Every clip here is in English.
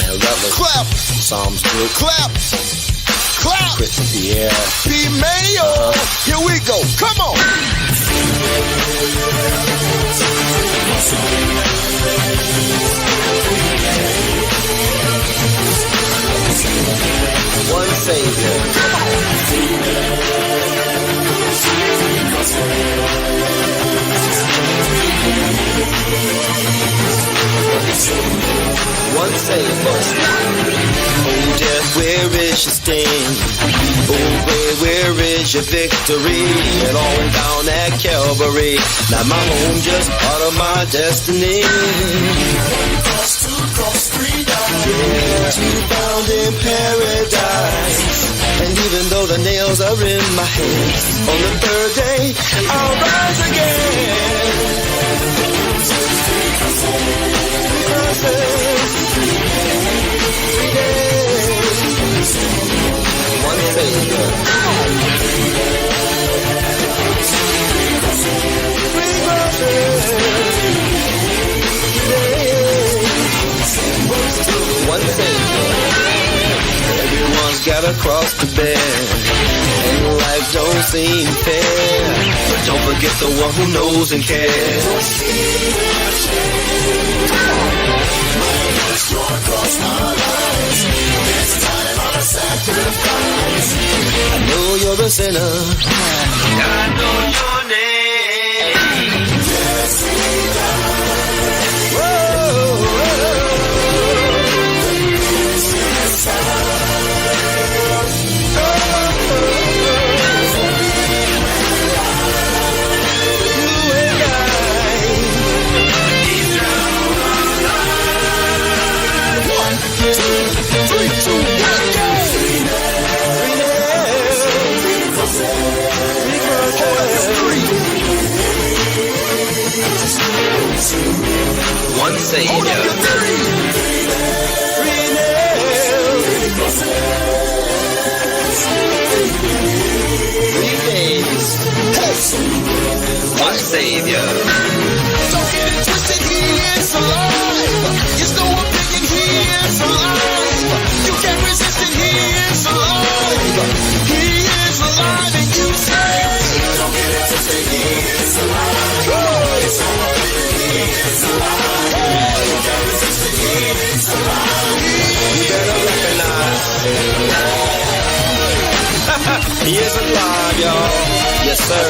Lion Rutledge. Clap. Psalms Group. Clap. Clap. Christian Pierre. B. Mayo. Here we go. Come on. One Savior. Come on. One Savior. Oh death, where is your sting? Oh grave, where is your victory? It all went down at Calvary. Not my home, just part of my destiny. Yeah, to be found in paradise. And even though the nails are in my hands, on the third day I'll rise again. One Savior. One Savior. Everyone's got a cross to bear, and life don't seem fair. But don't forget the one who knows and cares. I know you're a sinner. I know your name. Yes, he died. Whoa, One Savior. One Savior. Don't get it twisted, he is alive. There's no opinion, he is alive. You can't resist it, he is alive. He is alive, and you say, don't get it twisted, he is alive. There's no opinion, he is alive. You can't resist it, he is alive. You better recognize. He is alive, y'all. Yes, sir.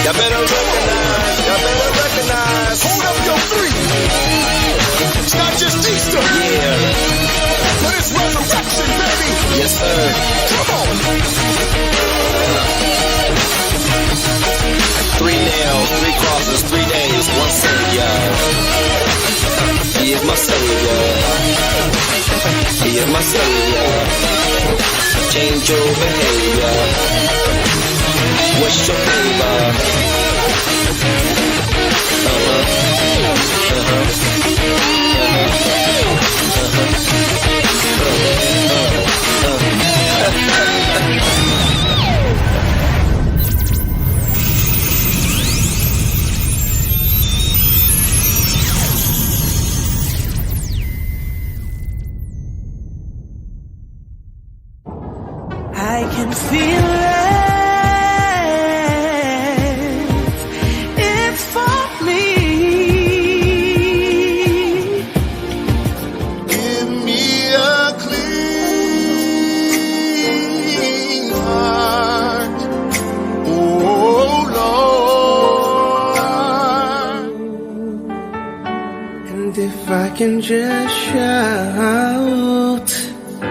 Y'all better recognize. Y'all better recognize. Hold up your three. It's not just Easter. Yeah. But it's resurrection, baby. Yes, sir. Come on. 3 nails, 3 crosses, 3 days, one Savior. He is my Savior. He is my Savior. Change your behavior. What's your favor? I can feel it. It's for me. Give me a clean heart, oh Lord. And if I can just shout,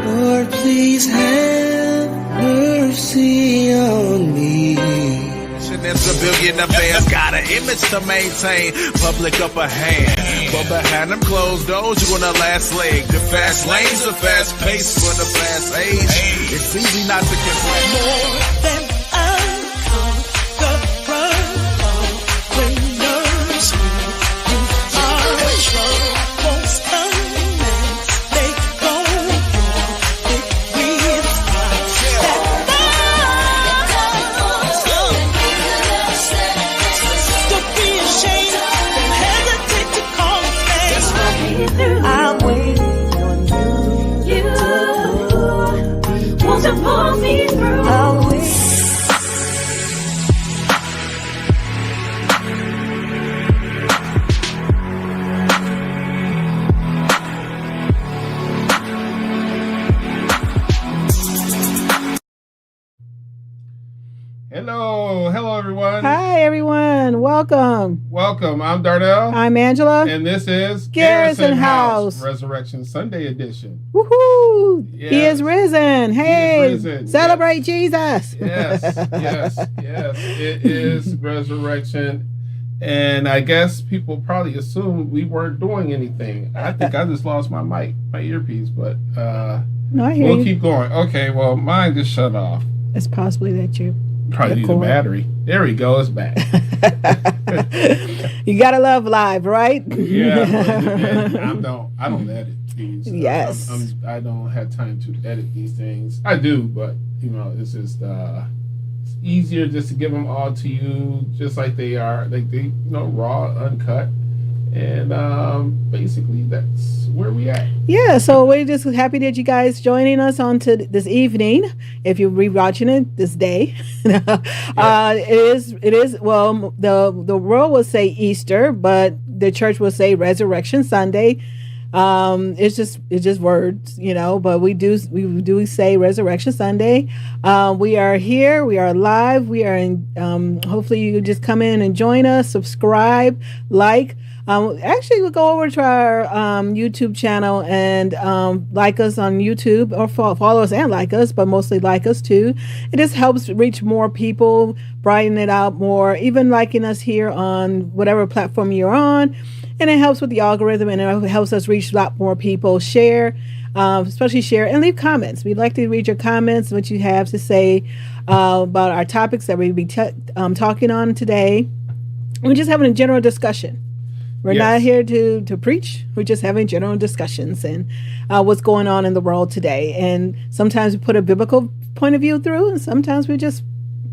Lord, please have mercy on me. And civilian affairs got an image to maintain, public upper hand. But behind them closed doors, you're on the last leg. The fast lane's a fast pace for the fast age. It's easy not to complain. More than when nerves you are troubles come and they go. It with don't be ashamed, don't hesitate to call me. I'm waiting on you. everyone. Welcome. Welcome. I'm Darnell. I'm Angela. And this is Garrison House. Resurrection Sunday edition. Woohoo! Yes. He is risen. Hey, risen. celebrate Jesus. Yes. It is resurrection. And I guess people probably assumed we weren't doing anything. I think I just lost my mic, my earpiece, but No, I hear we'll you. keep going. Okay, well, mine just shut off. It's possibly that you Probably need a battery. There we go. It's back. You gotta love live, right? Yeah, I don't edit these. Yes. I don't have time to edit these things. I do, but it's just it's easier just to give them all to you, just like they are, like they raw, uncut, and basically that's where we at. Yeah, so we're just happy that you guys joining us on to this evening. If you're rewatching it this day, it is. Well, the world will say Easter, but the church will say Resurrection Sunday. It's just words, But we do say Resurrection Sunday. We are here. We are live. We are in. Hopefully, you just come in and join us. Subscribe, like. Actually, we'll go over to our YouTube channel and like us on YouTube, or follow us and like us, but mostly like us too. It just helps reach more people, brighten it out more, even liking us here on whatever platform you're on. And it helps with the algorithm, and it helps us reach a lot more people. Share, especially share, and leave comments. We'd like to read your comments, what you have to say about our topics that we'll be talking on today. We're just having a general discussion. We're not here to preach. We're just having general discussions and what's going on in the world today. And sometimes we put a biblical point of view through, and sometimes we just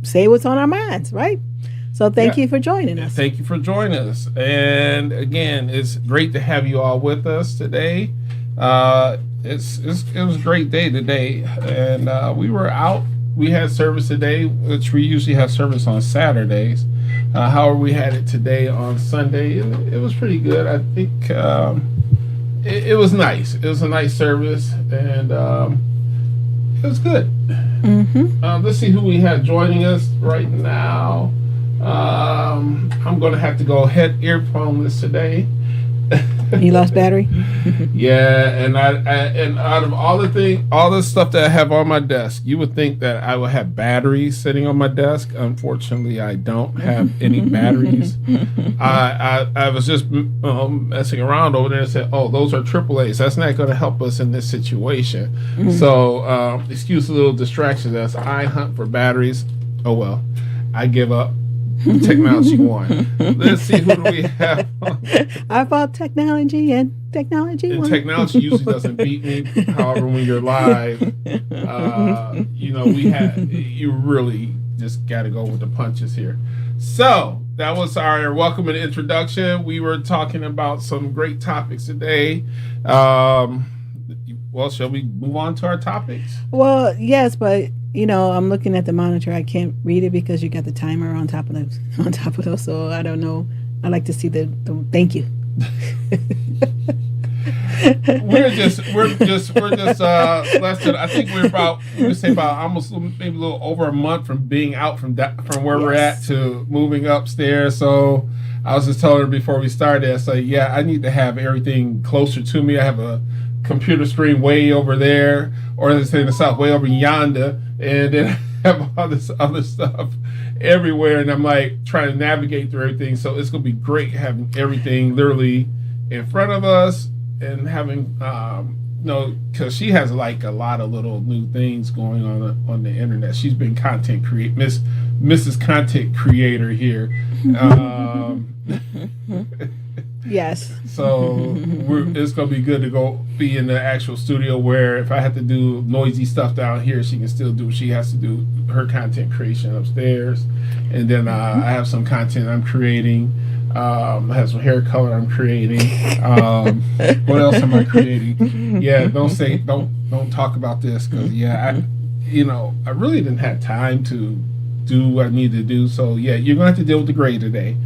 say what's on our minds, right? So thank you for joining us. Thank you for joining us. And again, it's great to have you all with us today. It was a great day today, and we were out. We had service today, which we usually have service on Saturdays. However, we had it today on Sunday. It was pretty good. I think it was nice. It was a nice service, and it was good. Mm-hmm. Let's see who we have joining us right now. I'm going to have to go head earphoneless today. You lost battery? Yeah, and and out of all the stuff that I have on my desk, you would think that I would have batteries sitting on my desk. Unfortunately, I don't have any batteries. I was just messing around over there and said, "Oh, those are AAAs. That's not going to help us in this situation." Mm-hmm. So, excuse a little distraction as I hunt for batteries. Oh well, I give up. Technology won. Let's see, who do we have? I fought technology and technology won. Technology usually doesn't beat me. However, when you're live, you really just got to go with the punches here. So that was our welcome and introduction. We were talking about some great topics today. Well, shall we move on to our topics? Well, yes, but I'm looking at the monitor. I can't read it because you got the timer on top of those. So I don't know. I like to see the thank you. we're just less than, I think we would say about almost maybe a little over a month from being out from where we're at to moving upstairs. So I was just telling her before we started, I said, I need to have everything closer to me. I have a computer screen way over there, or as they say in the South, way over yonder, and then I have all this other stuff everywhere, and I'm like trying to navigate through everything. So it's gonna be great having everything literally in front of us, and having because she has like a lot of little new things going on the internet. She's been Mrs. Content Creator here. Yes. So it's going to be good to go be in the actual studio where if I have to do noisy stuff down here, she can still do. She has to do her content creation upstairs. And then I have some content I'm creating. I have some hair color I'm creating. What else am I creating? Yeah, don't talk about this because I really didn't have time to do what I need to do. So you're going to have to deal with the gray today.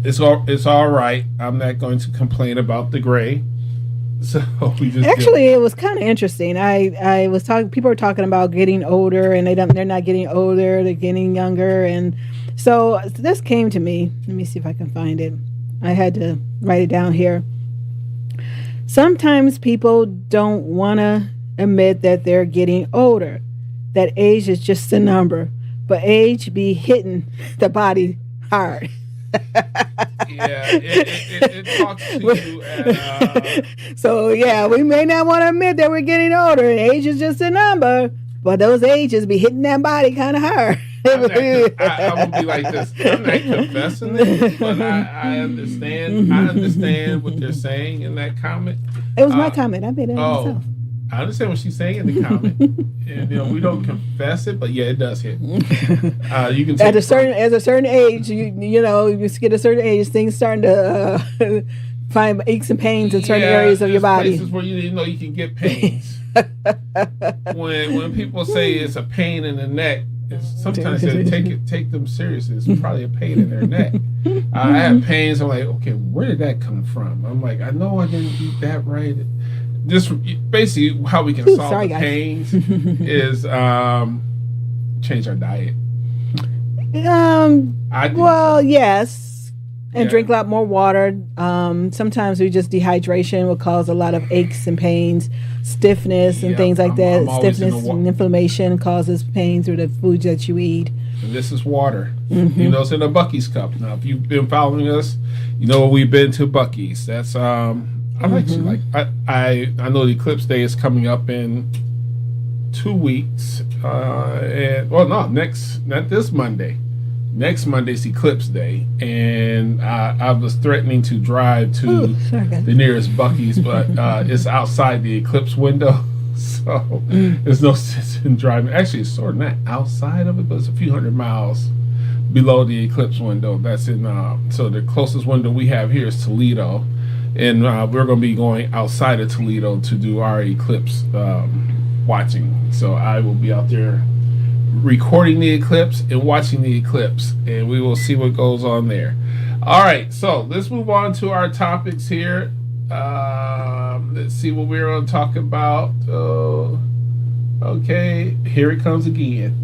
It's all right. I'm not going to complain about the gray. So we just it was kind of interesting. I was talking. People were talking about getting older, and they're not getting older. They're getting younger, and So this came to me. Let me see if I can find it. I had to write it down here. Sometimes people don't want to admit that they're getting older, that age is just a number, but age be hitting the body hard. Yeah, it talks to you. So yeah, we may not want to admit that we're getting older, and age is just a number, but those ages be hitting that body kind of hard. I would be like this. I'm not confessing it, but I understand. I understand what they're saying in that comment. It was my comment. I made it myself. I understand what she's saying in the comment, and we don't confess it, but yeah, it does hit. You can at a certain age, you get a certain age, things starting to find aches and pains in certain areas of your body. Places where you can get pains. when people say it's a pain in the neck, sometimes they take them serious. It's probably a pain in their neck. I have pains. I'm like, okay, where did that come from? I'm like, I know I didn't eat that right. Just basically how we can solve the pains is change our diet. Yes, and drink a lot more water. Sometimes dehydration will cause a lot of aches and pains, stiffness and things like that. Stiffness and inflammation causes pain through the foods that you eat. And this is water. Mm-hmm. It's in a Buc-ee's cup. Now, if you've been following us, we've been to Buc-ee's. That's I'm actually I know the Eclipse Day is coming up in 2 weeks. Not this Monday. Next Monday's Eclipse Day, and I was threatening to drive to the nearest Buc-ee's, but it's outside the Eclipse window, so there's no sense in driving. Actually, it's sort of not outside of it, but it's a few hundred miles below the Eclipse window. That's in so the closest window we have here is Toledo. And we're going to be going outside of Toledo to do our eclipse watching. So I will be out there recording the eclipse and watching the eclipse, and we will see what goes on there. All right, so let's move on to our topics here. Let's see what we're going to talk about. Okay, here it comes again.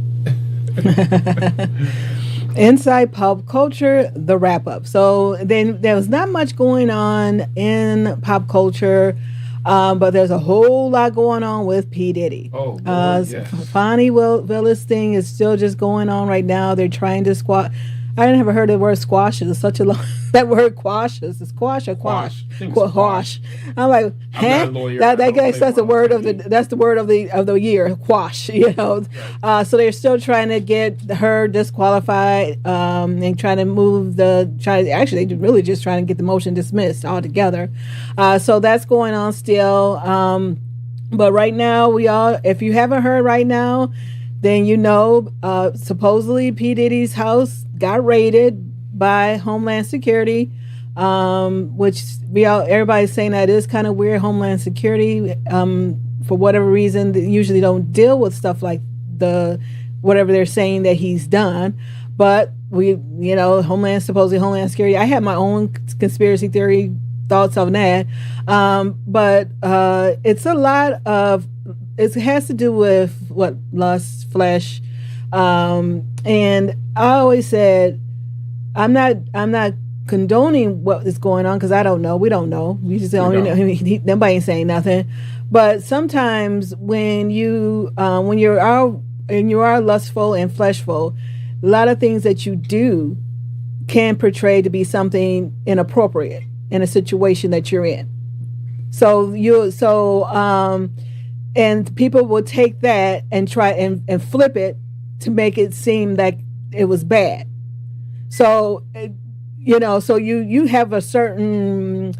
Inside pop culture, the wrap up. So then there was not much going on in pop culture, but there's a whole lot going on with P. Diddy. Oh, yes. Fonnie Willis thing is still just going on right now. They're trying to squash. I never heard the word squash. It's such a long. That word quash is squash or quash? Quash. I'm like, I'm not a lawyer. That's the word of the. That's the word of the year. Quash. Right. So they're still trying to get her disqualified. And trying to move Actually, they're really just trying to get the motion dismissed altogether. So that's going on still. But right now, if you haven't heard right now, then supposedly P. Diddy's house got raided by Homeland Security, which everybody's saying that is kind of weird. Homeland Security, for whatever reason, they usually don't deal with stuff like whatever they're saying that he's done. But Homeland Security. I have my own conspiracy theory thoughts on that, but it's a lot of. It has to do with lust, flesh, and I always said I'm not condoning what is going on because I don't know. We don't know. We just don't know. Nobody ain't saying nothing. But sometimes when you are lustful and fleshful, a lot of things that you do can portray to be something inappropriate in a situation that you're in. And people will take that and try and flip it to make it seem like it was bad. So, so you have a certain,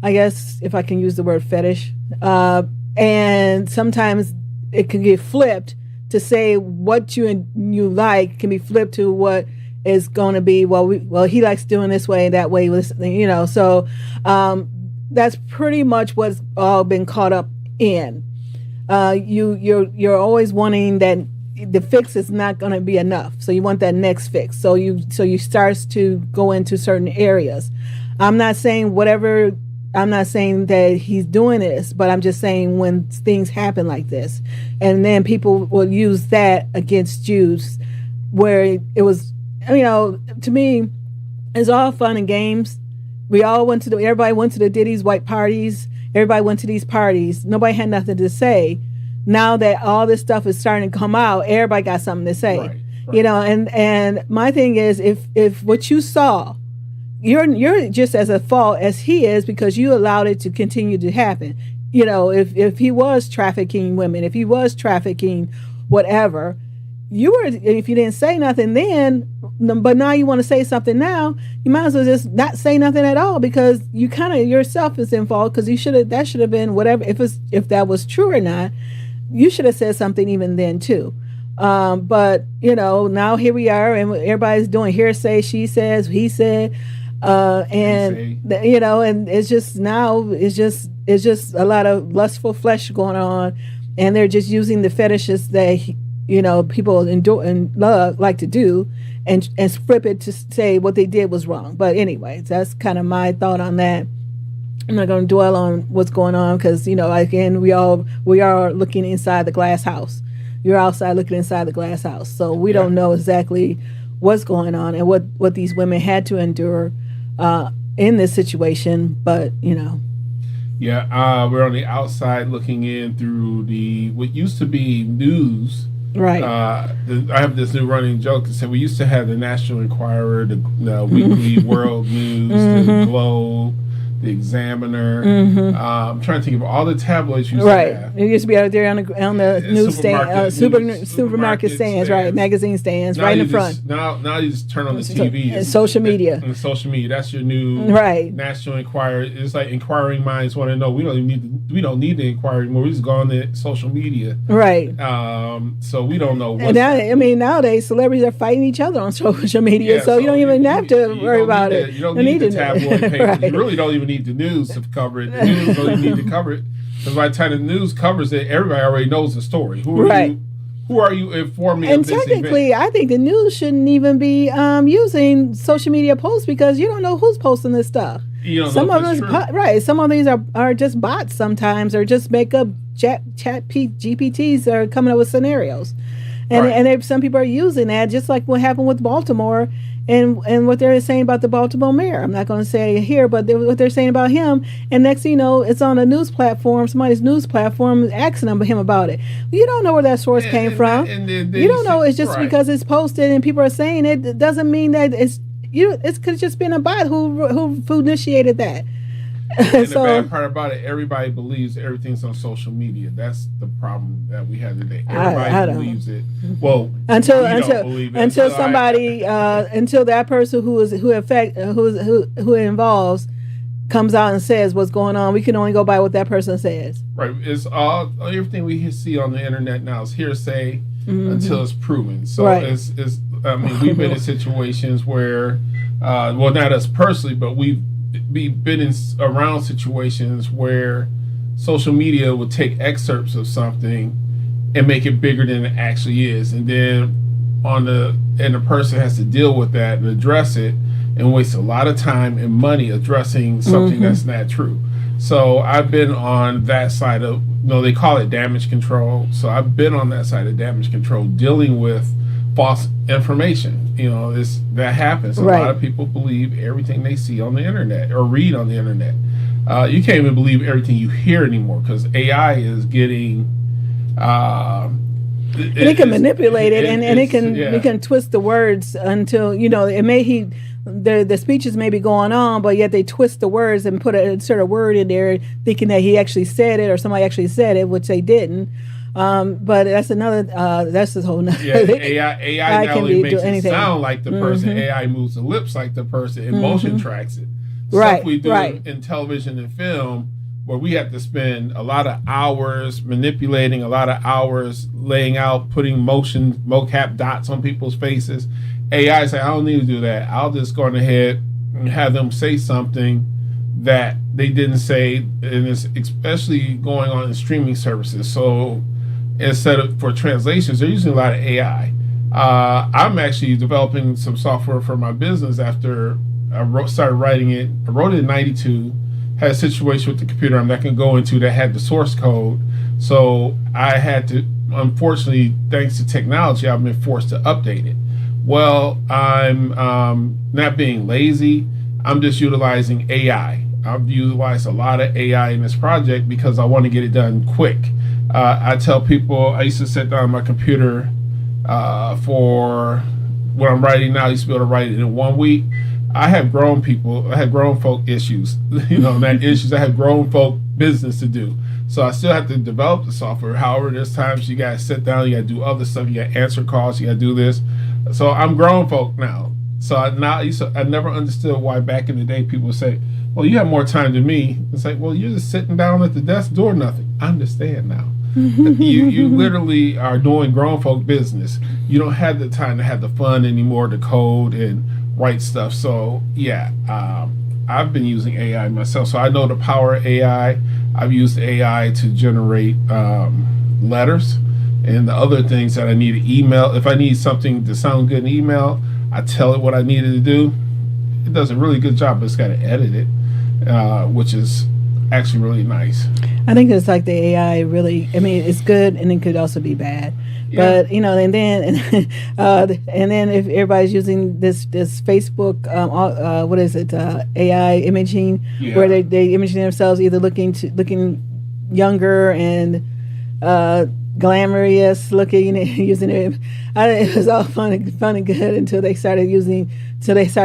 I guess, if I can use the word fetish, and sometimes it can get flipped to say what you like can be flipped to what is going to be, he likes doing this way, that way, so that's pretty much what's all been caught up in. You're always wanting that the fix is not going to be enough, so you want that next fix. So you start to go into certain areas. I'm not saying that he's doing this, but I'm just saying when things happen like this, and then people will use that against Jews, where it was to me, it's all fun and games. Everybody went to the Diddy's white parties. Everybody went to these parties. Nobody had nothing to say. Now that all this stuff is starting to come out, everybody got something to say. Right. And my thing is, if what you saw, you're just as at fault as he is because you allowed it to continue to happen. If he was trafficking women, if he was trafficking whatever, if you didn't say nothing then, but now you want to say something now, you might as well just not say nothing at all because you kind of yourself is in fault because that should have been whatever, if that was true or not, you should have said something even then too. But now here we are and everybody's doing hearsay, she says, he said, and it's just a lot of lustful flesh going on, and they're just using the fetishes that people endure and love like to do, and flip it to say what they did was wrong. But anyway, that's kind of my thought on that. I'm not going to dwell on what's going on because again we are looking inside the glass house. You're outside looking inside the glass house, so we don't know exactly what's going on and what these women had to endure in this situation. But we're on the outside looking in through what used to be news. Right. I have this new running joke that said we used to have the National Enquirer, the Weekly World News, the Globe, the Examiner. I'm trying to think of all the tabloids you used to have. It used to be out there on the newsstand, supermarket stands, right? Magazine stands, right in the front. Now you just turn on the TV. And social media. And social media. That's your new National Enquirer. It's like inquiring minds want to know. We don't need the inquiry anymore. We just go on the social media. Right. So we don't know what's nowadays celebrities are fighting each other on social media, so you don't even have to worry about it. You don't need the tabloid papers. You really don't even need the news to cover it. The news don't even need to cover it because by the time the news covers it, everybody already knows the story. Who are you informing? And of this technically, event? I think the news shouldn't even be using social media posts because you don't know who's posting this stuff. Some of these are just bots sometimes, or just make up chat GPTs are coming up with scenarios, and some people are using that, just like what happened with Baltimore. And what they're saying about the Baltimore mayor, I'm not going to say it here, but what they're saying about him, and next thing you know, it's on a news platform, somebody's news platform, asking him about it. You don't know where that source came from. You don't know. It's just because it's posted and people are saying it. It doesn't mean that it's could just been a bot who initiated that. And the bad part about it, everybody believes everything's on social media. That's the problem that we have today. Everybody believes it. Well, until that person who involves comes out and says what's going on, we can only go by what that person says. Right. It's everything we see on the internet now is hearsay until it's proven. So it's we've been in situations where, not us personally, but we've been around situations where social media would take excerpts of something and make it bigger than it actually is, and then the person has to deal with that and address it and waste a lot of time and money addressing something that's not true. So I've been on that side of, they call it damage control. So I've been on that side of damage control, dealing with false information. That happens. A lot of people believe everything they see on the internet or read on the internet. You can't even believe everything you hear anymore because AI is getting. It can manipulate it, and it can twist the words until the speeches may be going on, but yet they twist the words and put a sort of word in there, thinking that he actually said it or somebody actually said it, which they didn't. But that's another. That's the whole. AI not only makes it sound like the person. AI moves the lips like the person. And motion tracks it. Stuff we do in television and film, where we have to spend a lot of hours manipulating, a lot of hours laying out, putting mocap dots on people's faces. AI say, I don't need to do that. I'll just go ahead and have them say something that they didn't say, and it's especially going on in streaming services. So instead of for translations, they're using a lot of AI. I'm actually developing some software for my business after I started writing it. I wrote it in 92, had a situation with the computer I'm not going to go into that had the source code. So I had to, unfortunately, thanks to technology, I've been forced to update it. Well, I'm not being lazy. I'm just utilizing AI. I've utilized a lot of AI in this project because I want to get it done quick. I tell people I used to sit down on my computer for what I'm writing now. I used to be able to write it in 1 week. I have grown people. I have grown folk issues. Not issues. I have grown folk business to do. So I still have to develop the software. However, there's times you got to sit down. You got to do other stuff. You got to answer calls. You got to do this. So I'm grown folk now. So I never understood why back in the day people would say, well, you have more time than me. It's like, well, you're just sitting down at the desk doing nothing. I understand now. You literally are doing grown folk business. You don't have the time to have the fun anymore to code and write stuff. So yeah, I've been using AI myself. So I know the power of AI. I've used AI to generate letters and the other things that I need to email. If I need something to sound good in email, I tell it what I needed to do. It does a really good job, but it's got to edit it, which is actually really nice. I think it's like the AI really, I mean, it's good and it could also be bad. Yeah. But and then if everybody's using this Facebook, what is it, AI imaging, Yeah. where they imaging themselves either looking younger and glamorous looking, using it. It was all fun and good until they started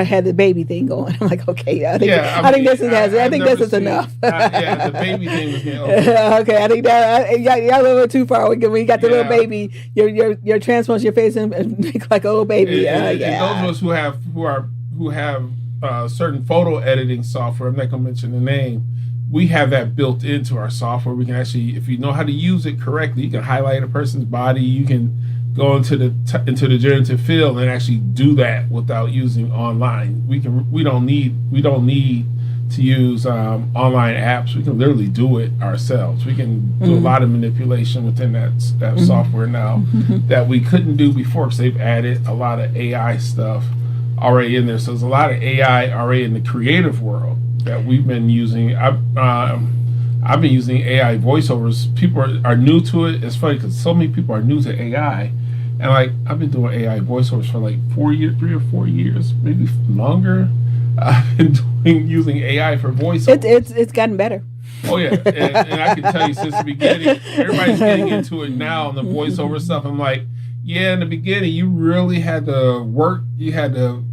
had the baby thing going. I'm like, okay, I think this is enough. The baby thing was getting over. Okay, I think that y'all a little bit too far. When you got the little baby, your transpose your face and make like a little baby. And those of us who have certain photo editing software, I'm not gonna mention the name. We have that built into our software. We can actually, if you know how to use it correctly, you can highlight a person's body. You can go into the generative field and actually do that without using online. We don't need to use online apps. We can literally do it ourselves. We can do a lot of manipulation within that software now that we couldn't do before, because they've added a lot of AI stuff already in there. So there's a lot of AI already in the creative world that we've been using. I've been using AI voiceovers. People are new to it. It's funny because so many people are new to AI, and like I've been doing AI voiceovers for like 3 or 4 years, maybe longer. I've been using AI for voiceovers. It's gotten better. Oh yeah, and I can tell you since the beginning, everybody's getting into it now, and the voiceover stuff. I'm like, yeah, in the beginning, you really had to work. You had to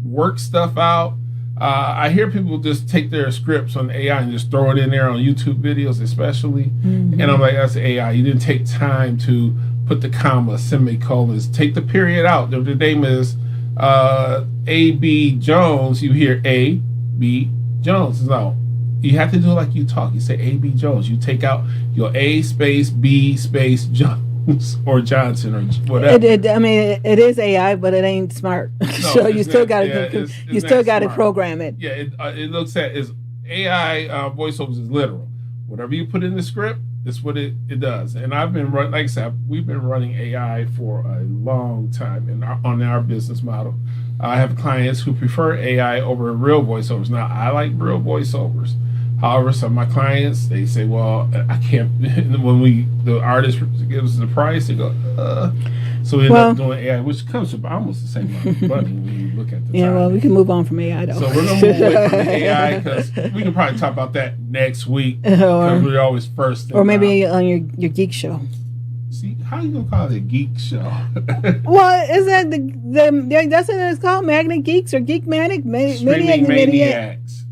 work stuff out. I hear people just take their scripts on AI and just throw it in there on YouTube videos, especially. And I'm like, that's AI. You didn't take time to put the comma, semicolons, take the period out. The name is A.B. Jones. You hear A.B. Jones. No, you have to do it like you talk. You say A.B. Jones. You take out your A space B space Jones or Johnson or whatever. It is AI, but it ain't smart. No, so you still got to program it. Yeah, it looks at is AI voiceovers is literal. Whatever you put in the script, that's what it does. And I've been like I said, we've been running AI for a long time on our business model. I have clients who prefer AI over real voiceovers. Now I like real voiceovers. However, some of my clients, they say, well, I can't, when the artist gives us the price, they go, So we end up doing AI, which comes to almost the same amount of money when you look at the time. Yeah, well, we can move on from AI, though. So we're going to move away from the AI, because we can probably talk about that next week, because we're always first. Or maybe on your geek show. See, how you gonna call it a geek show? Well, is that that's what it's called, Magnet Geeks or Geek Maniac? Streaming Maniacs.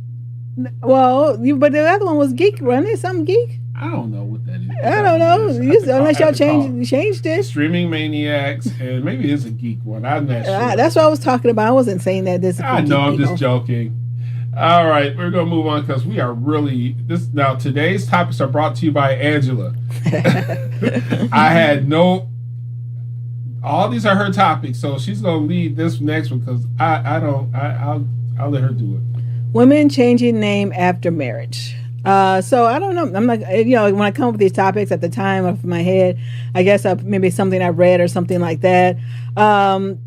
Well, but the other one was Geek, wasn't it? Something Geek? I don't know what that is. I don't know. Unless y'all changed it. Streaming Maniacs, and maybe it's a geek one. I'm not sure. That's what I was talking about. I wasn't saying that this is I know, I'm just joking. All right, we're going to move on because we are really now. Today's topics are brought to you by Angela. I had all these are her topics, so she's going to lead this next one because I'll let her do it. Women changing name after marriage. So I don't know. I'm like, when I come up with these topics at the time of my head, I guess maybe something I read or something like that.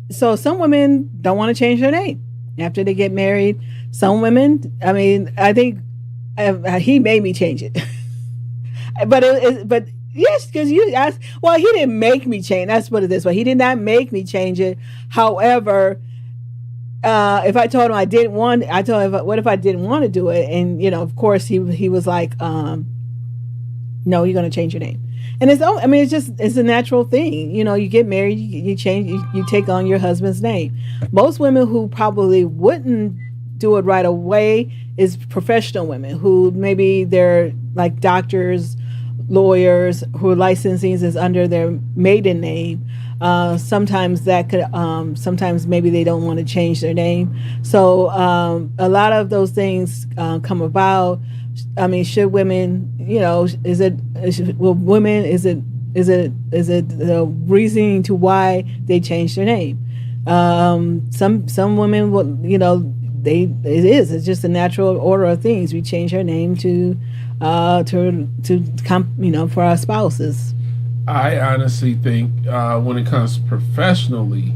So some women don't want to change their name after they get married. Some women, I think he made me change it. but Yes, because you asked. Well, he didn't make me change. Let's put it this way: he did not make me change it. However, if I told him I didn't want, I told him, what if I didn't want to do it? And of course, he was like, no, you're going to change your name. And it's a natural thing. You get married, you change, you take on your husband's name. Most women who probably wouldn't do it right away is professional women who maybe they're like doctors, lawyers who are licensing is under their maiden name. Sometimes that could, sometimes maybe they don't want to change their name. So a lot of those things come about. I mean, should women, is it the reasoning to why they changed their name? Some women will, it's just a natural order of things. We change our name to for our spouses. I honestly think when it comes professionally,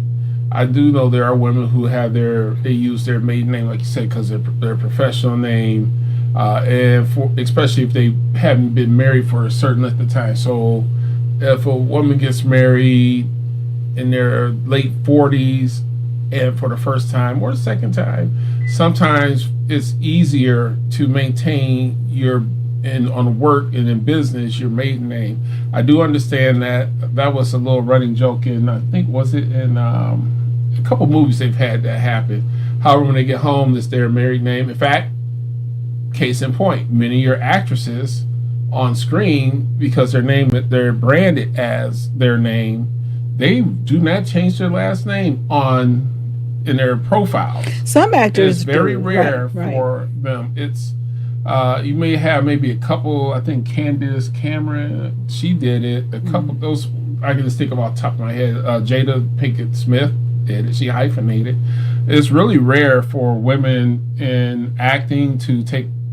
I do know there are women who have they use their maiden name, like you said, because their professional name, and especially if they haven't been married for a certain length of time. So if a woman gets married in their late 40s and for the first time or the second time, sometimes it's easier to maintain on work and in business your maiden name. I do understand that was a little running joke in, I think, was it in a couple movies they've had that happen. However, when they get home, it's their married name. In fact, case in point, many of your actresses on screen, because they're branded as their name, they do not change their last name in their profile. Some actors it's very do. rare right. for them. It's you may have maybe a couple. I think Candace Cameron, she did it. A couple of those I can just think about the top of my head. Jada Pinkett Smith did it. She hyphenated. It's really rare for women in acting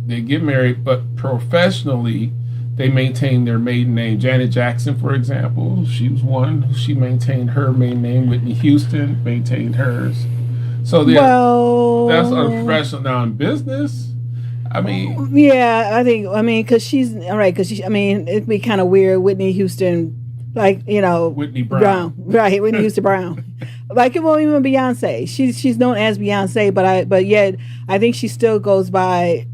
they get married, but professionally they maintain their maiden name. Janet Jackson, for example, she was one. She maintained her maiden name. Whitney Houston maintained hers. So that's unprofessional. Now in business, I mean, yeah, because she's all right. It'd be kind of weird. Whitney Houston, Whitney Brown. Right? Whitney Houston Brown. Like it won't even Beyonce. She's known as Beyonce, but yet I think she still goes by.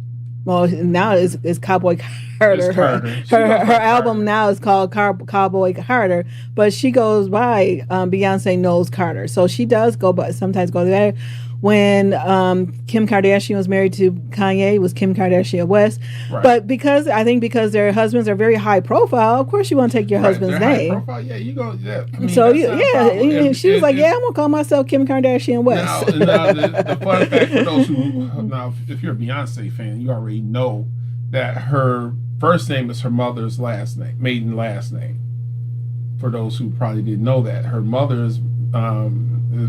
Well, now it's Cowboy Carter. Her album now is called Cowboy Carter, but she goes by Beyonce Knowles Carter. So she does sometimes go there. When Kim Kardashian was married to Kanye, it was Kim Kardashian West. Right. But because their husbands are very high profile, of course you want to take your husband's name. High profile, yeah, you go. Yeah. I mean, so she was like, I'm gonna call myself Kim Kardashian West. Now the fun fact for those if you're a Beyonce fan, you already know that her first name is her mother's last name, maiden last name. For those who probably didn't know that, her mother's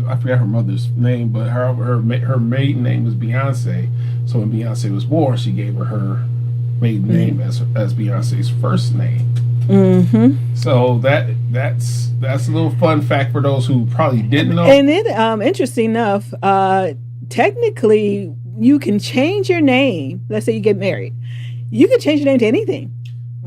I forgot her mother's name, but her maiden name was Beyonce. So when Beyonce was born, she gave her maiden name as Beyonce's first name. Mm-hmm. So that's a little fun fact for those who probably didn't know. And then, interesting enough, technically you can change your name. Let's say you get married, you can change your name to anything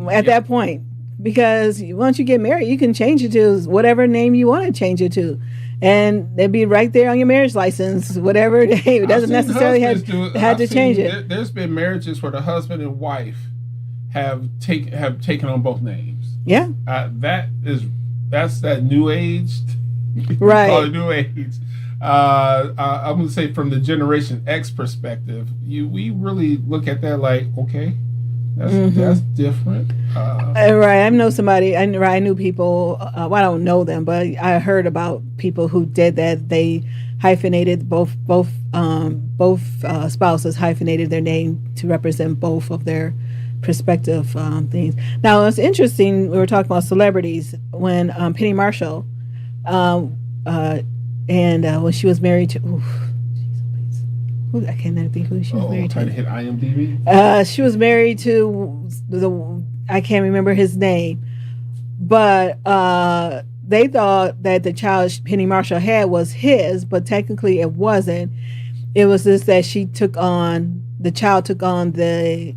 at that point, because once you get married, you can change it to whatever name you want to change it to. And it'd be right there on your marriage license, whatever name. It doesn't necessarily have to change it. There's been marriages where the husband and wife have taken on both names. Yeah, that's that new age, right? Call it new age. I'm gonna say from the Generation X perspective, we really look at that like, okay, that's different. Right. I know somebody. I knew people. Well, I don't know them, but I heard about people who did that. They hyphenated both spouses hyphenated their name to represent both of their prospective things. Now it's interesting. We were talking about celebrities when Penny Marshall, and when she was married to. I can't think who she was married to. Trying to hit IMDb? She was married to I can't remember his name, but they thought that the child Penny Marshall had was his, but technically it wasn't. It was just that the child took on the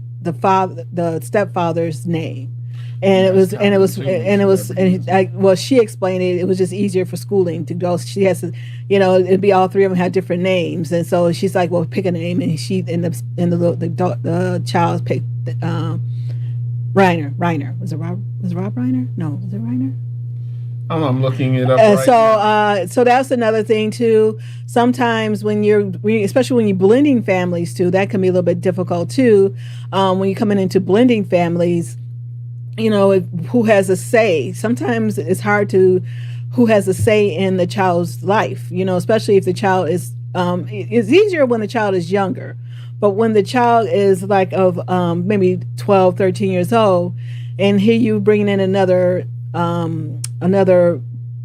stepfather's name. And That's it was, counterintuitive, and well, she explained it. It was just easier for schooling to go. She has to, it'd be all three of them have different names, and so she's like, "Well, pick a name," and the child picked Reiner. Was it Rob Reiner? No, was it Reiner? I don't know, I'm looking it up right now. So that's another thing too. Sometimes especially when you're blending families too, that can be a little bit difficult too. When you're coming into blending families, who has a say. Sometimes it's hard to who has a say in the child's life. Especially if the child is. It's easier when the child is younger, but when the child is like of maybe 12, 13 years old, and here you bringing in another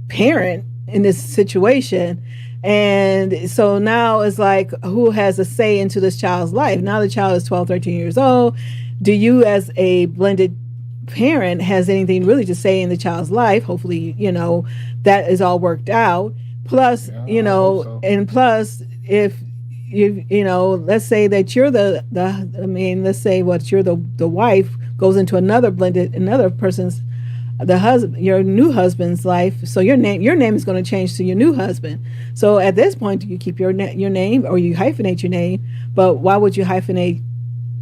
parent in this situation, and so now it's like, who has a say into this child's life? Now the child is 12, 13 years old. Do you as a blended parent has anything really to say in the child's life? Hopefully that is all worked out. Plus and plus, if let's say that you're let's say you're the wife, goes into another person's, your new husband's life, so your name is going to change to your new husband. So at this point, do you keep your name, or you hyphenate your name? But why would you hyphenate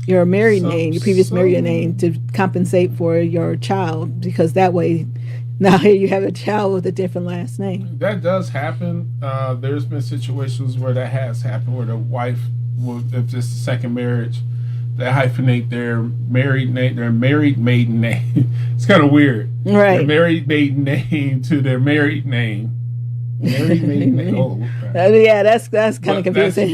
your married name, your previous married name, to compensate for your child? Because that way, now here you have a child with a different last name. That does happen. There's been situations where that has happened, where the wife will, if it's the second marriage, they hyphenate their married maiden name. It's kind of weird. Right. Their married maiden name to their married name. Married maiden name. Oh, okay. Yeah, that's kind of confusing.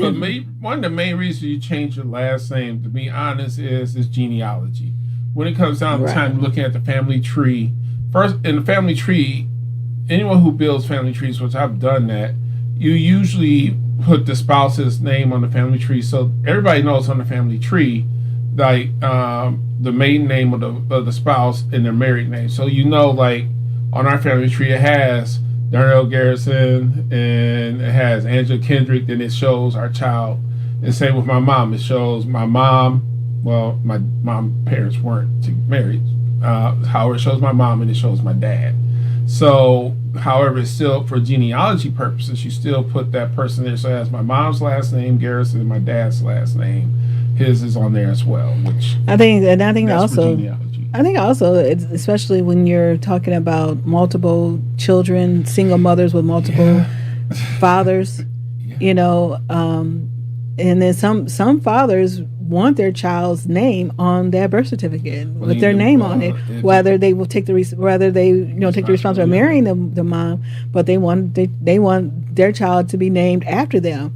One of the main reasons you change your last name, to be honest, is genealogy. When it comes down to time looking at the family tree, first in the family tree, anyone who builds family trees, which I've done that, you usually put the spouse's name on the family tree, so everybody knows on the family tree, like the maiden name of the spouse and their married name. So like on our family tree, it has Darnell Garrison and it has Angela Kendrick. Then it shows our child. And same with my mom. It shows my mom. Well, my mom's parents weren't married. However, it shows my mom and it shows my dad. So, however, it's still for genealogy purposes, you still put that person there. So it has my mom's last name, Garrison, and my dad's last name. His is on there as well, which I think also, it's, especially when you're talking about multiple children, single mothers with multiple fathers, and then some fathers want their child's name on their birth certificate with their name on it, whether they will take the responsibility of marrying the mom, but they want their child to be named after them,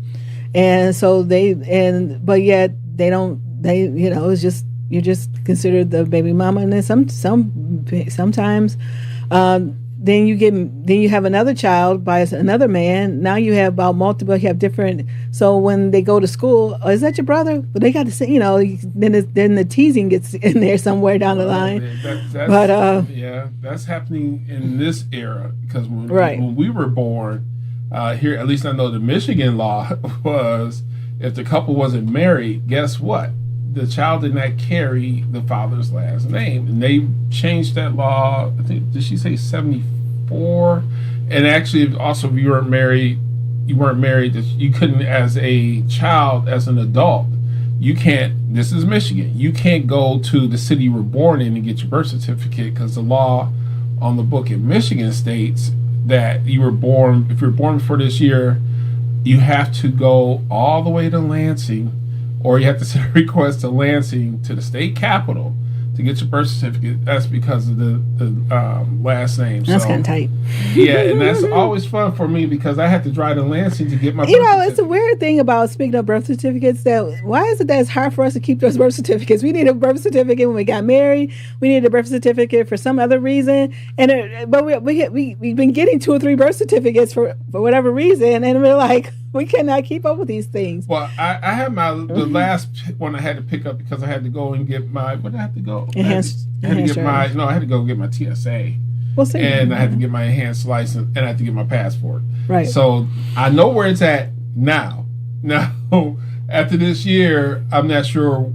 and so but yet it's just, you're just considered the baby mama. And then sometimes then you have another child by another man. Now you have about multiple, you have different. So when they go to school, is that your brother? But they got to say, then the teasing gets in there somewhere down the line. That's happening in this era, because when we were born here, at least I know the Michigan law was, if the couple wasn't married, guess what? The child did not carry the father's last name, and they changed that law. I think, did she say 74? And actually, also, if you weren't married, you couldn't, as a child, as an adult, you can't. This is Michigan. You can't go to the city you were born in and get your birth certificate, because the law on the book in Michigan states that if you're born before this year, you have to go all the way to Lansing, or you have to send a request to Lansing, to the state capitol, to get your birth certificate. That's because of the last name. That's kind of tight. Yeah, and that's always fun for me, because I had to drive to Lansing to get my birth certificate. It's a weird thing about, speaking of birth certificates, that why is it that it's hard for us to keep those birth certificates? We need a birth certificate when we got married. We need a birth certificate for some other reason. But we've been getting 2 or 3 birth certificates for whatever reason, and we're like, we cannot keep up with these things. Well, I had the last one I had to pick up, because I had to go and get my, what did I have to go? I had to go get my TSA. And I had to get my enhanced license, and I had to get my passport. Right. So I know where it's at now. Now, after this year, I'm not sure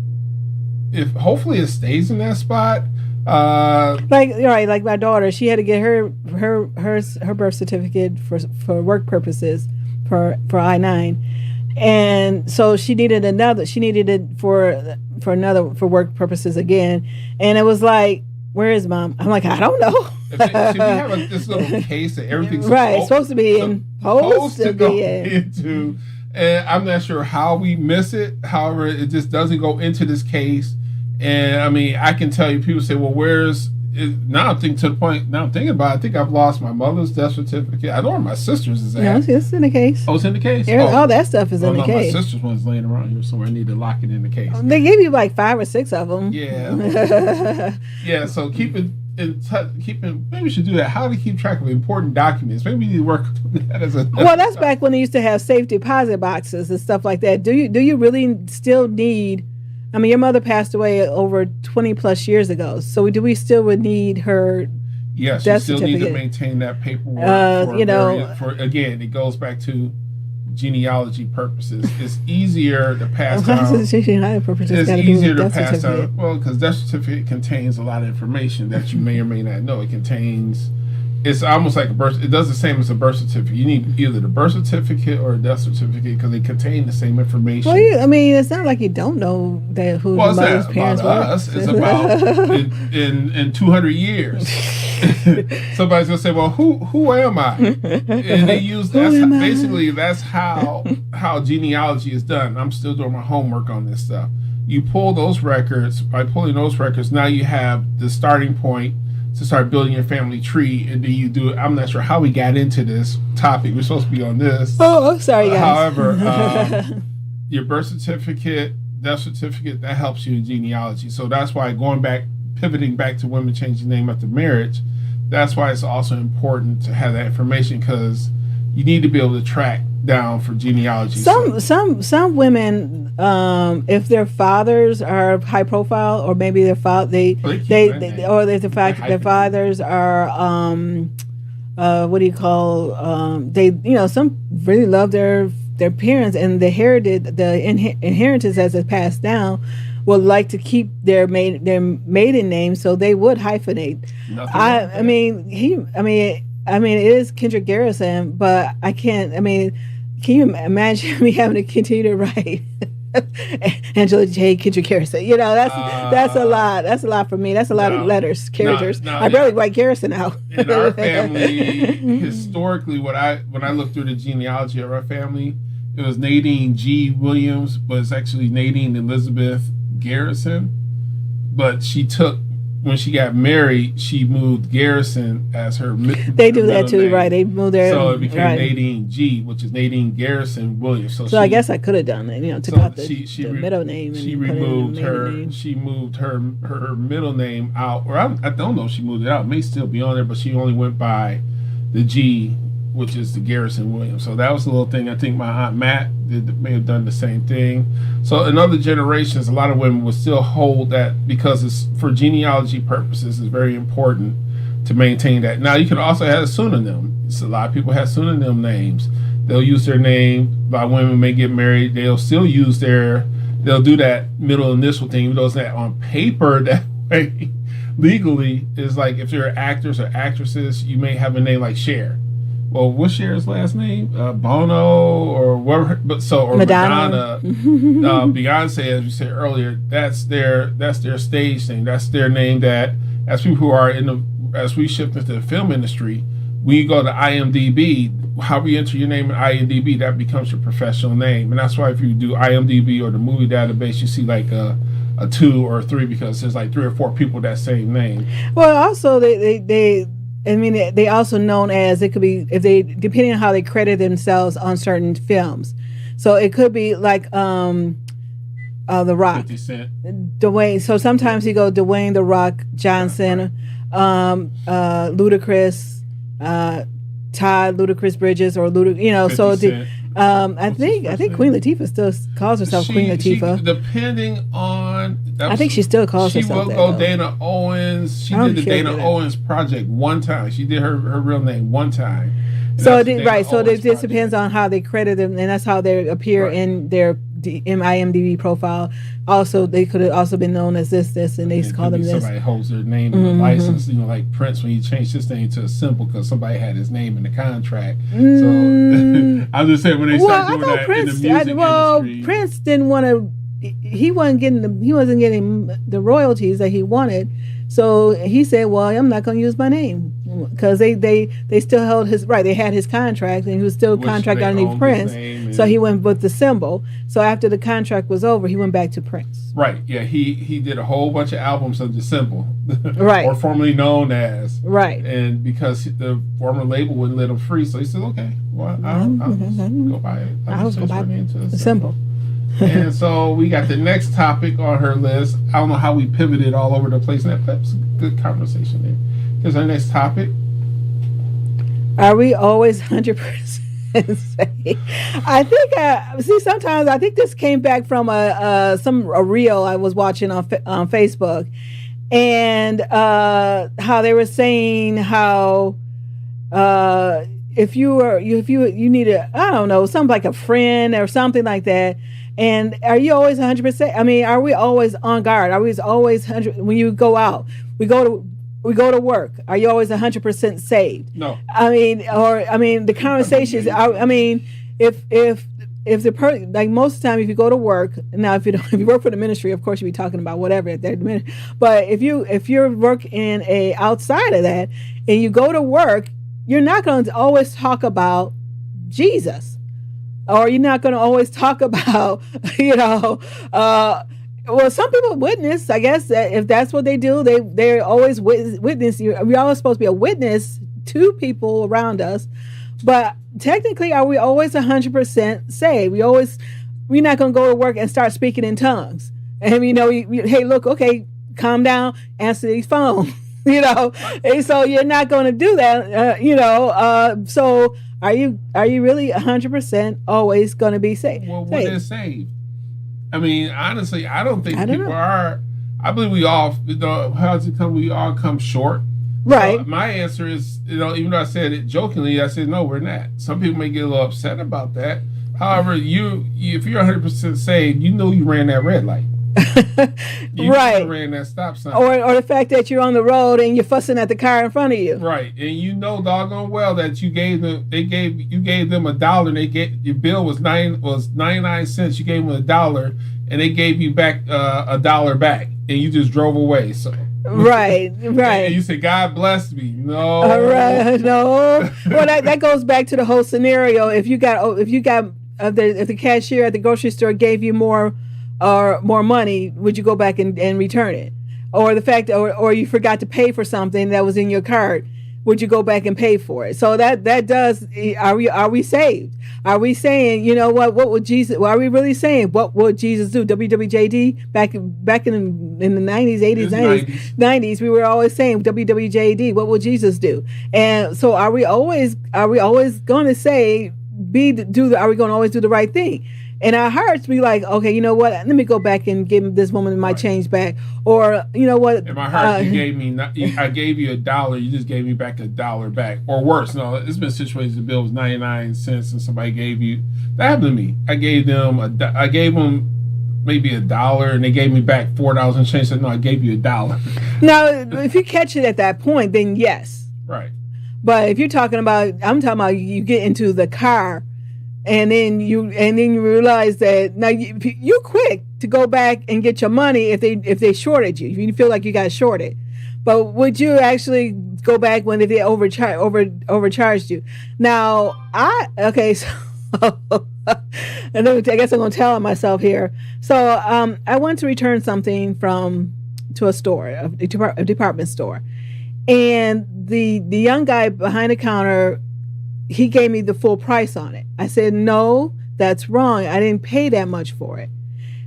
if, hopefully it stays in that spot, Like my daughter, she had to get her birth certificate for work purposes for I-9, and so she needed another. She needed it for work purposes again, and it was like, where is mom? I'm like, I don't know. Should we have this little case that everything's right? It's supposed to be into, and I'm not sure how we miss it. However, it just doesn't go into this case. And I mean, I can tell you, people say, well, where's it? Now I'm thinking to the point, now I'm thinking about it, I think I've lost my mother's death certificate. I know where my sister's is at. No, it's in the case. Oh, it's in the case? All that stuff is in the case. My sister's one's laying around here somewhere. I need to lock it in the case. They gave you like 5 or 6 of them. Yeah. Yeah, so keep it in touch. Maybe we should do that. How to keep track of important documents. Maybe we need to work on that as a... Well, that's back when they used to have safe deposit boxes and stuff like that. Do you really still need... I mean, your mother passed away over 20 plus years ago. So do we still would need her Yes, death you still need to certificate? maintain that paperwork. For again, it goes back to genealogy purposes. It's easier to pass down. It's easier to pass down. Well, because death certificate contains a lot of information that you may or may not know. It contains... It's almost like a birth. It does the same as a birth certificate. You need either the birth certificate or a death certificate because they contain the same information. Well, I mean, it's not like you don't know that who your mother's parents were. Us. It's about in 200 years. Somebody's gonna say, "Well, who am I?" And they use that's how genealogy is done. I'm still doing my homework on this stuff. You pull those records. By pulling those records, now you have the starting point to start building your family tree, and then you do it. I'm not sure how we got into this topic. We're supposed to be on this. Oh, I'm sorry, guys. However, your birth certificate, death certificate, that helps you in genealogy. So that's why pivoting back to women changing name after marriage, that's why it's also important to have that information because you need to be able to track down for genealogy. Some women, if their fathers are high profile, or maybe their fathers are some really love their parents and the inheritance as it passed down, would like to keep their maiden name, so they would hyphenate. I mean, it is Kendrick Garrison, but I can't. I mean, can you imagine me having to continue to write Angela J. Kendrick Garrison? You know, that's a lot. That's a lot for me. That's a lot of characters. I barely write Garrison out. In our family, historically, when I looked through the genealogy of our family, it was Nadine G. Williams, but it's actually Nadine Elizabeth Garrison. But when she got married, she moved Garrison as her They do that too, name. Right? They moved their... So it became Nadine G, which is Nadine Garrison Williams. So I guess I could have done it, took out the middle name. She removed she moved her middle name out, or I don't know if she moved it out. It may still be on there, but she only went by the G, which is the Garrison Williams. So that was a little thing. I think my Aunt Matt may have done the same thing. So in other generations, a lot of women will still hold that because it's for genealogy purposes. It's very important to maintain that. Now you can also have a pseudonym. A lot of people have pseudonym names. They'll use their name. By women may get married, they'll still use they'll do that middle initial thing, even though it's not on paper that way. Legally, is like if they're actors or actresses, you may have a name like Cher. Well, what's Cher's last name? Bono or whatever. Madonna. Beyonce, as we said earlier, that's their stage thing. That's their name. That as people who are as we shift into the film industry, we go to IMDb. How we enter your name in IMDb, that becomes your professional name, and that's why if you do IMDb or the movie database, you see like a 2 or a 3 because there's like 3 or 4 people with that same name. Well, also they also known as, it could be, if they, depending on how they credit themselves on certain films. So it could be like The Rock, 50 Cent, Dwayne. So sometimes you go Dwayne The Rock Johnson, Ludacris, Todd Ludacris Bridges, or So I think Queen Latifah still calls herself Queen Latifah. Depending on, I think she still calls herself that. She will go Dana Owens. She did the Dana Owens project one time. She did her real name one time. So it just depends on how they credit them, and that's how they appear in their IMDb profile. also they could have also been known as this, and they It call could them be this. somebody holds their name in the license, like Prince when he changed his name to a symbol because somebody had his name in the contract. So I'm just saying when they start doing that in the music industry. Prince didn't want to. He wasn't getting the royalties that he wanted, so he said, "Well, I'm not going to use my name," because they still held his right. They had his contract, and he was still contracted underneath Prince. So he went with the symbol. So after the contract was over, he went back to Prince. Right. Yeah. He did a whole bunch of albums of the symbol, right, or formerly known as, right. And because the former label wouldn't let him free, so he said, "Okay, well, I'll just go buy it. I'll just go buy the symbol." And so we got the next topic on her list. I don't know how we pivoted all over the place. That was a good conversation there. Here's our next topic. Are we always 100% safe? I think. See, sometimes I think this came back from a reel I was watching on Facebook, and how they were saying how if you need I don't know, something like a friend or something like that. And are you always 100%? I mean, are we always on guard? Are we always 100 when you go out? We go to work. Are you always 100% saved? No. I mean, the conversations. I mean, if the person, like most of the time, if you go to work now, if you work for the ministry, of course, you'll be talking about whatever at that minute. But if you work in a outside of that and you go to work, you're not going to always talk about Jesus. Or you're not going to always talk about, well, some people witness, I guess, that if that's what they do, they're always witness. We're always supposed to be a witness to people around us. But technically, are we always 100% saved? We're not going to go to work and start speaking in tongues. And, hey, look, okay, calm down, answer these phones, And so you're not going to do that, so... Are you really 100% always going to be saved? Well, what is saved? I mean, honestly, I don't think people are. I believe we all, how does it come? We all come short. Right. So my answer is, even though I said it jokingly, I said, no, we're not. Some people may get a little upset about that. However, if you're 100% saved, you know you ran that red light. You right. ran that stop sign. Or the fact that you're on the road and you're fussing at the car in front of you. Right. And doggone well that you gave them $1 and your bill was 99 cents. You gave them $1 and they gave you back $1 back and you just drove away. So Right. And you said, God bless me. No. All right. No. Well, that goes back to the whole scenario. If the cashier at the grocery store gave you more money, would you go back and return it? Or the fact, or you forgot to pay for something that was in your cart, would you go back and pay for it? So that does. Are we saved? Are we saying, what would Jesus? Well, are we really saying what would Jesus do? WWJD back in the 90s, 80s, 90s, we were always saying WWJD. What would Jesus do? And so are we always going to say are we going to always do the right thing? And our hearts be like, okay, you know what? Let me go back and give this woman my change back. Or you know what? In my heart, I gave you $1. You just gave me back $1 back, or worse. No, it's been situations the bill was 99 cents, and somebody gave you. That happened to me. I gave them maybe $1, and they gave me back $4 and change. Said no, I gave you $1. Now, if you catch it at that point, then yes. Right. But if you're talking about, I'm talking about you get into the car. And then you realize that now you're quick to go back and get your money if they shorted you. You feel like you got shorted, but would you actually go back when they overcharged you? Now so and I guess I'm going to tell on myself here. So I went to return something to a store, a department store, and the young guy behind the counter, he gave me the full price on it. I said, no, that's wrong. I didn't pay that much for it.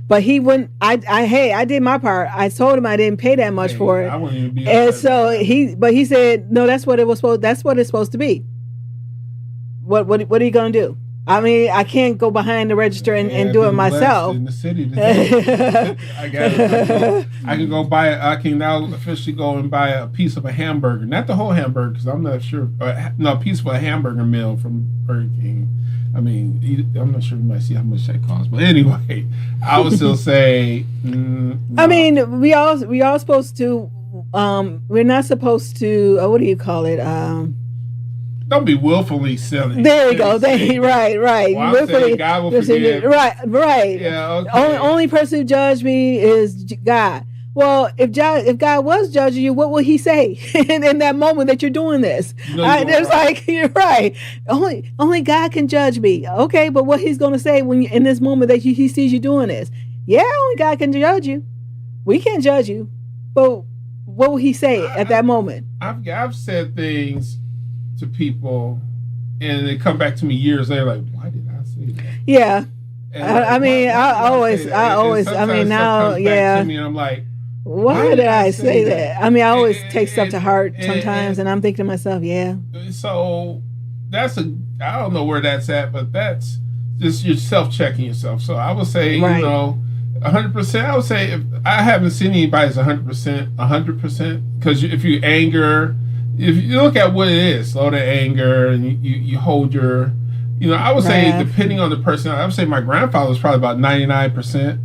But he wouldn't. I did my part. I told him I didn't pay that much for it. I wouldn't even be. And so he said, no, that's what it's supposed to be. What are you gonna do? I mean, I can't go behind the register and do it be blessed myself. in the city today. I can go buy. I can now officially go and buy a piece of a hamburger, not the whole hamburger, because I'm not sure. No, a piece of a hamburger meal from Burger King. I mean, I'm not sure you might see how much that costs, but anyway, I would still say. No. I mean, we all supposed to. We're not supposed to. What do you call it? Don't be willfully silly. There you go. Right. Well, I'm Willfully, saying God will forgive. Right. Yeah. Okay. Only person who judged me is God. Well, if God was judging you, what would He say in that moment that you're doing this? It's like you're right. Only God can judge me. Okay, but what He's going to say when in this moment that He sees you doing this? Yeah, only God can judge you. We can't judge you, but what will He say at that moment? I've said things to people, and they come back to me years later, like, why did I say that? Yeah, I mean, sometimes now, stuff comes back yeah. to me, and I'm like, why did I say that? I mean, I always take stuff to heart and- sometimes, and I'm thinking to myself, yeah. So I don't know where that's at, but that's just yourself checking yourself. So I would say, Right. 100%. I would say if I haven't seen anybody as 100%, because if you anger. If you look at what it is, slow to anger, and you hold your, I would say, Wrath. depending on the person, I would say my grandfather was probably about 99%,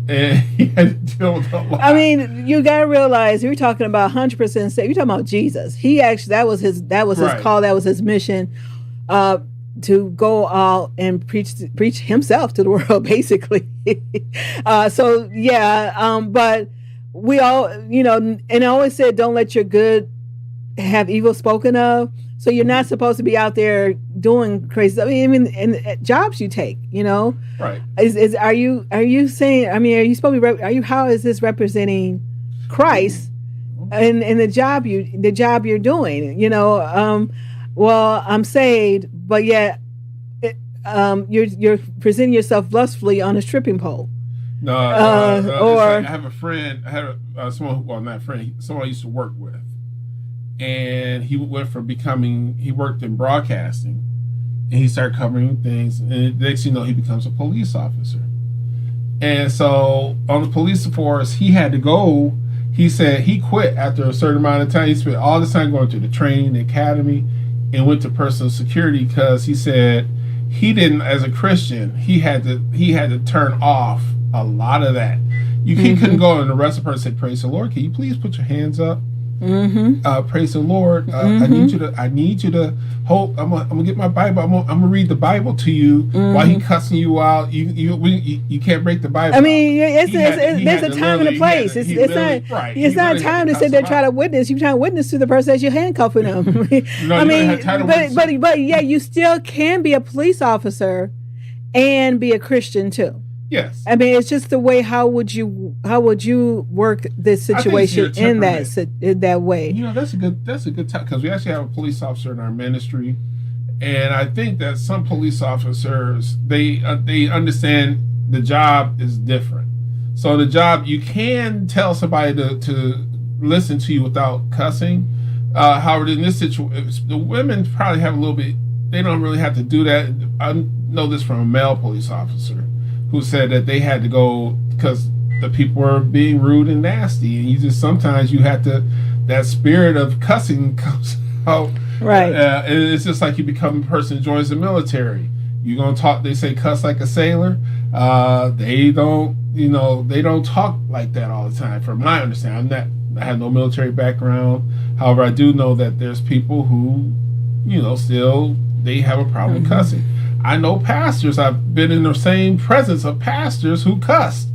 and he had to deal with a lot. I mean, you got to realize you're talking about 100% saved. You're talking about Jesus. He actually that was his Right. call, that was his mission, to go out and preach himself to the world, basically. So yeah, but we all, and I always said, don't let your good have evil spoken of. So you're not supposed to be out there doing crazy. I mean, in jobs you take, Right. Are you saying? I mean, are you supposed to be? How is this representing Christ in the job you're doing? Well, I'm saved, but yet, you're presenting yourself lustfully on a stripping pole. No, or I have a friend. I had someone. Well, not a friend. Someone I used to work with. And he went from he worked in broadcasting, and he started covering things, and next thing you know, he becomes a police officer. And so on the police force, he had to go. He said he quit after a certain amount of time. He spent all this time going to the training, the academy, and went to personal security because he said he didn't, as a Christian, he had to turn off a lot of that. He couldn't go and arrest a person and say, "Praise the Lord. Can you please put your hands up?" Praise the Lord. I need you to hold. I'm gonna get my Bible. I'm gonna read the Bible to you while he cussing you out. You can't break the Bible. I mean, there's a time and a place. It's not time to sit there try to witness. You're trying to witness to the person as you're handcuffing them. I mean, but yeah, you still can be a police officer and be a Christian too. Yes. I mean, it's just the way. How would you work this situation in that way? That's a good time, because we actually have a police officer in our ministry, and I think that some police officers they understand the job is different. So the job, you can tell somebody to listen to you without cussing. However, in this situation, the women probably have a little bit. They don't really have to do that. I know this from a male police officer who said that they had to go because the people were being rude and nasty, and sometimes you have to, that spirit of cussing comes out. Right. And it's just like you become a person who joins the military. You're gonna talk. They say cuss like a sailor. They don't talk like that all the time. From my understanding, I have no military background. However, I do know that there's people who, still they have a problem with cussing. I know pastors. I've been in the same presence of pastors who cussed.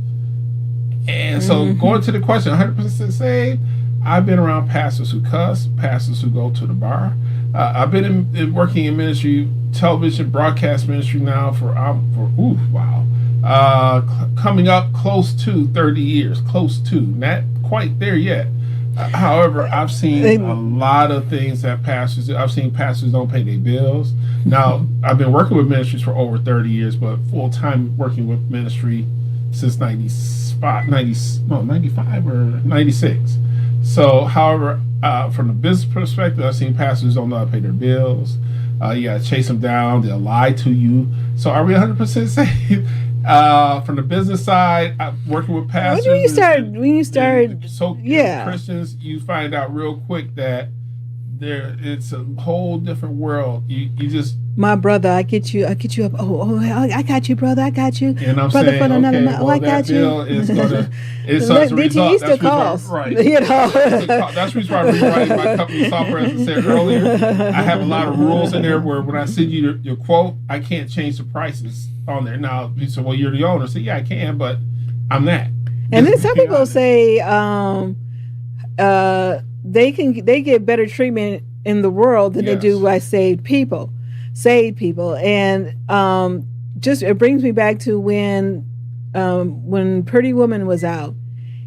And so going to the question, 100% saved, I've been around pastors who cuss, pastors who go to the bar. I've been working in ministry, television, broadcast ministry now for coming up close to 30 years, not quite there yet. However, I've seen a lot of things that I've seen pastors don't pay their bills. Now, I've been working with ministries for over 30 years, but full-time working with ministry since 95 or 96. So, however, from the business perspective, I've seen pastors don't know how to pay their bills. You got to chase them down. They'll lie to you. So are we 100% saved? From the business side, working with pastors. When you start, Christians, you find out real quick that it's a whole different world. You just, my brother, I get you up. I got you, brother. I got you. And I'm brother, saying, I got you. Is gonna, it's such a result. Easter calls, right? You know, that's the reason why I'm rewriting my company software. As I said earlier, I have a lot of rules in there where when I send you your quote, I can't change the prices on there. Now you say, well, you're the owner. So yeah, I can, but I'm that. And then some people say they get better treatment in the world than they do by saved people, and just it brings me back to when Pretty Woman was out,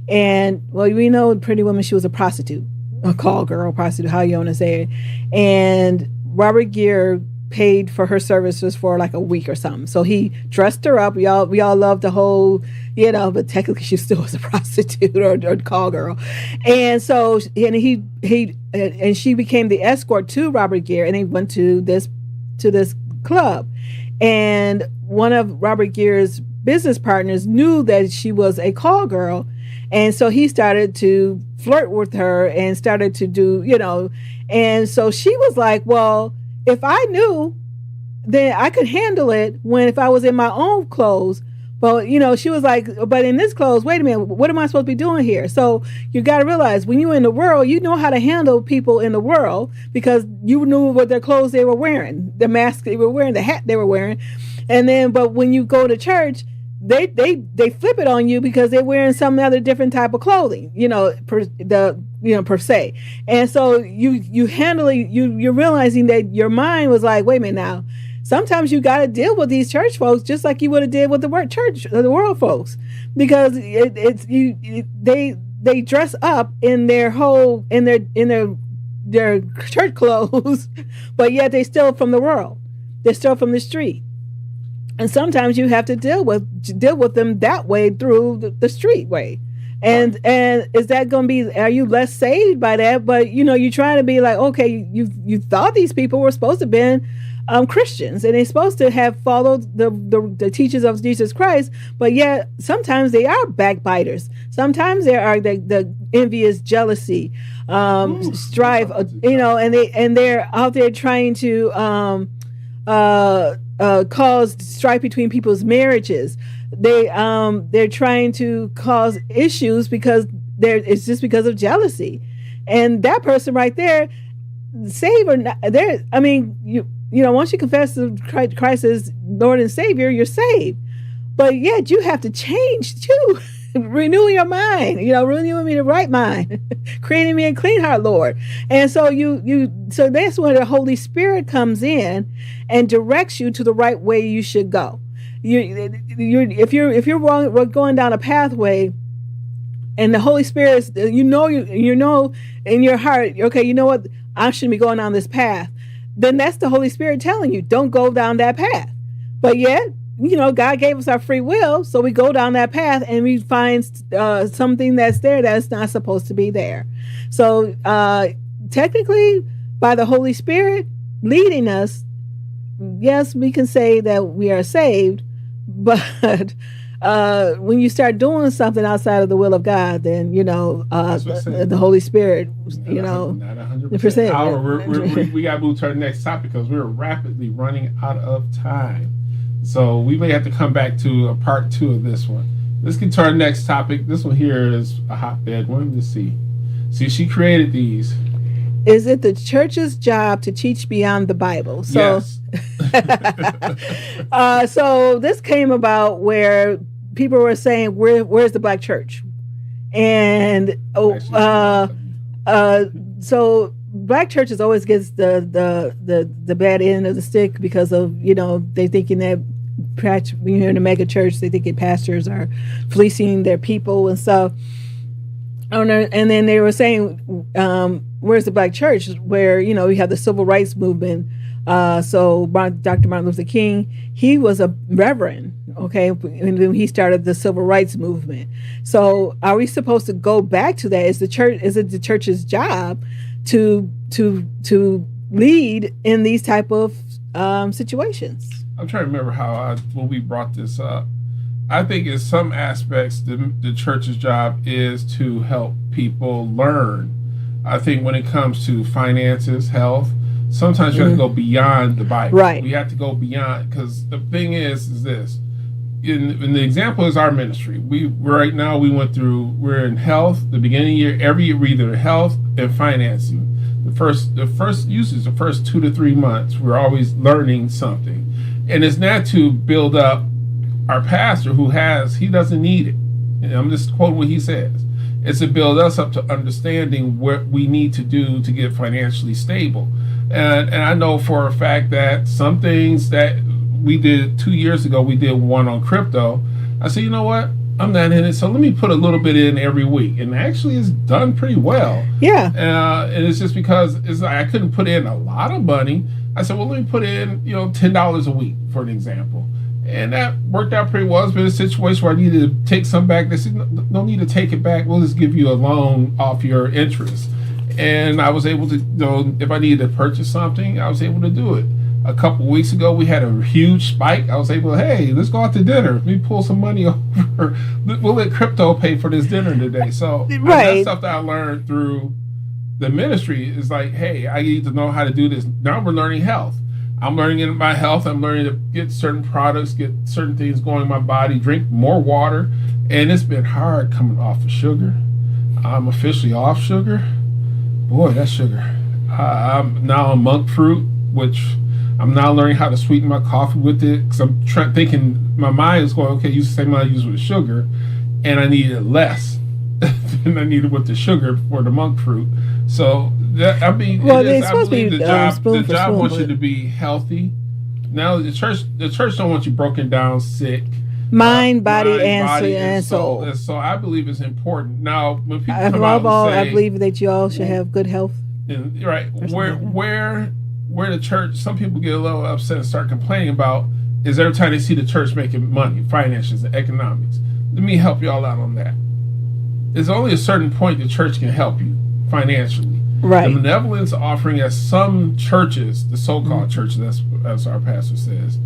and well, we know Pretty Woman, she was a prostitute, a call girl, prostitute, how you want to say it, and Robert Gere paid for her services for like a week or something. So he dressed her up. We all love the whole, but technically she still was a prostitute or call girl. And so, and she became the escort to Robert Gere, and they went to this club. And one of Robert Gere's business partners knew that she was a call girl. And so he started to flirt with her and started to do, and so she was like, well, if I knew, then I could handle it if I was in my own clothes. But, she was like, but in this clothes, wait a minute, what am I supposed to be doing here? So you got to realize when you're in the world, you know how to handle people in the world because you knew what their clothes they were wearing, the mask they were wearing, the hat they were wearing. And then, but when you go to church, they flip it on you because they're wearing some other different type of clothing, per se. And so you handle it, you're realizing that your mind was like, wait a minute now, sometimes you got to deal with these church folks just like you would have did with the world folks, because they dress up in their church clothes, but yet they steal from the world. They steal from the street. And sometimes you have to deal with them that way through the street way. And is that going to be, are you less saved by that? But, you're trying to be like, okay, you thought these people were supposed to have been Christians and they're supposed to have followed the teachings of Jesus Christ. But yet sometimes they are backbiters. Sometimes there are the envious, jealousy, strife, and they're out there trying to cause strife between people's marriages. They're trying to cause issues because it's just because of jealousy, and that person right there, saved or not, once you confess to Christ as Lord and Savior, you're saved. But yet you have to change too. Renew your mind, renewing me the right mind, creating me a clean heart, Lord. And so so that's where the Holy Spirit comes in and directs you to the right way you should go. If you're going down a pathway, and the Holy Spirit, you know in your heart, okay, you know what, I shouldn't be going down this path. Then that's the Holy Spirit telling you, don't go down that path. But yet, God gave us our free will, so we go down that path and we find something that's there that's not supposed to be there. So technically, by the Holy Spirit leading us, yes, we can say that we are saved, but when you start doing something outside of the will of God, then the Holy Spirit, not 100%. We got to move to our next topic because we're rapidly running out of time. So we may have to come back to a part 2 of this one. Let's get to our next topic. This one here is a hotbed one. Let's see. See, she created these. Is it the church's job to teach beyond the Bible? So, yes. So this came about where people were saying, "Where's the black church?" And so black churches always gets the bad end of the stick because of they thinking that when you're in a mega church, they think that pastors are fleecing their people and stuff. And then they were saying, where's the black church? Where you have the civil rights movement. So Dr. Martin Luther King, he was a reverend, okay, when he started the civil rights movement. So are we supposed to go back to that? Is it the church's job to lead in these type of situations. I'm trying to remember when we brought this up. I think in some aspects, the church's job is to help people learn. I think when it comes to finances, health, sometimes you have to go beyond the Bible. Right. We have to go beyond, because the thing is this. In the example is our ministry. We're in health. The beginning of the year, every year, we're either health and financing. The first 2 to 3 months, we're always learning something, and it's not to build up our pastor he doesn't need it. And I'm just quoting what he says. It's to build us up to understanding what we need to do to get financially stable. And I know for a fact that some things that we did 2 years ago, we did one on crypto. I said, you know what? I'm not in it, so let me put a little bit in every week. And actually, it's done pretty well. Yeah. And it's just because I couldn't put in a lot of money. I said, well, let me put in, $10 a week, for an example. And that worked out pretty well. It's been a situation where I needed to take some back. They said, no need to take it back. We'll just give you a loan off your interest. And I was able to, if I needed to purchase something, I was able to do it. A couple weeks ago, we had a huge spike. I was able to, hey, let's go out to dinner. Let me pull some money over. We'll let crypto pay for this dinner today. So that's stuff that I learned through the ministry is like, hey, I need to know how to do this. Now we're learning health. I'm learning in my health. I'm learning to get certain products, get certain things going in my body, drink more water. And it's been hard coming off of sugar. I'm officially off sugar. Boy, that's sugar. I'm now on monk fruit, which I'm now learning how to sweeten my coffee with it. Because I'm thinking, my mind is going, okay, use the same amount I use with sugar. And I needed less than I needed with the sugar for the monk fruit. So, it's supposed to be the job wants you to be healthy. Now, the church don't want you broken down, sick. Mind, body, and soul. So I believe it's important. Now, when people come above out all, and say, I believe that you all should have good health. And, right. Where the church, some people get a little upset and start complaining about is every time they see the church making money, finances, and economics. Let me help you all out on that. There's only a certain point the church can help you financially. Right. The benevolence offering at some churches, the so-called churches, as our pastor says,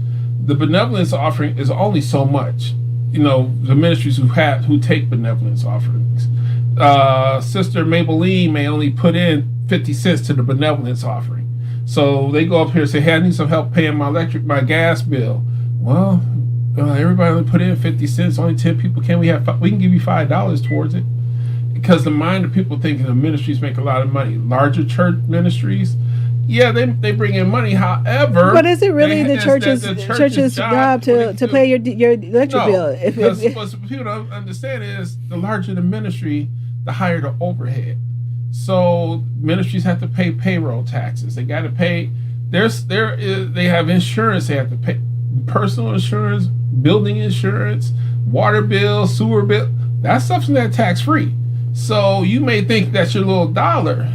the benevolence offering is only so much. The ministries who take benevolence offerings. Sister Maybelline may only put in 50 cents to the benevolence offering. So they go up here and say, hey, I need some help paying my gas bill. Well, everybody only put in 50 cents, only 10 people. We can give you $5 towards it. Because the mind of people thinking the ministries make a lot of money. Larger church ministries, yeah, they bring in money. However, but is it really the church's job to pay your electric bill? What people don't understand is the larger the ministry, the higher the overhead. So ministries have to pay payroll taxes. They got to pay. They have insurance. They have to pay personal insurance, building insurance, water bill, sewer bill. That stuff's not tax free. So you may think that's your little dollar.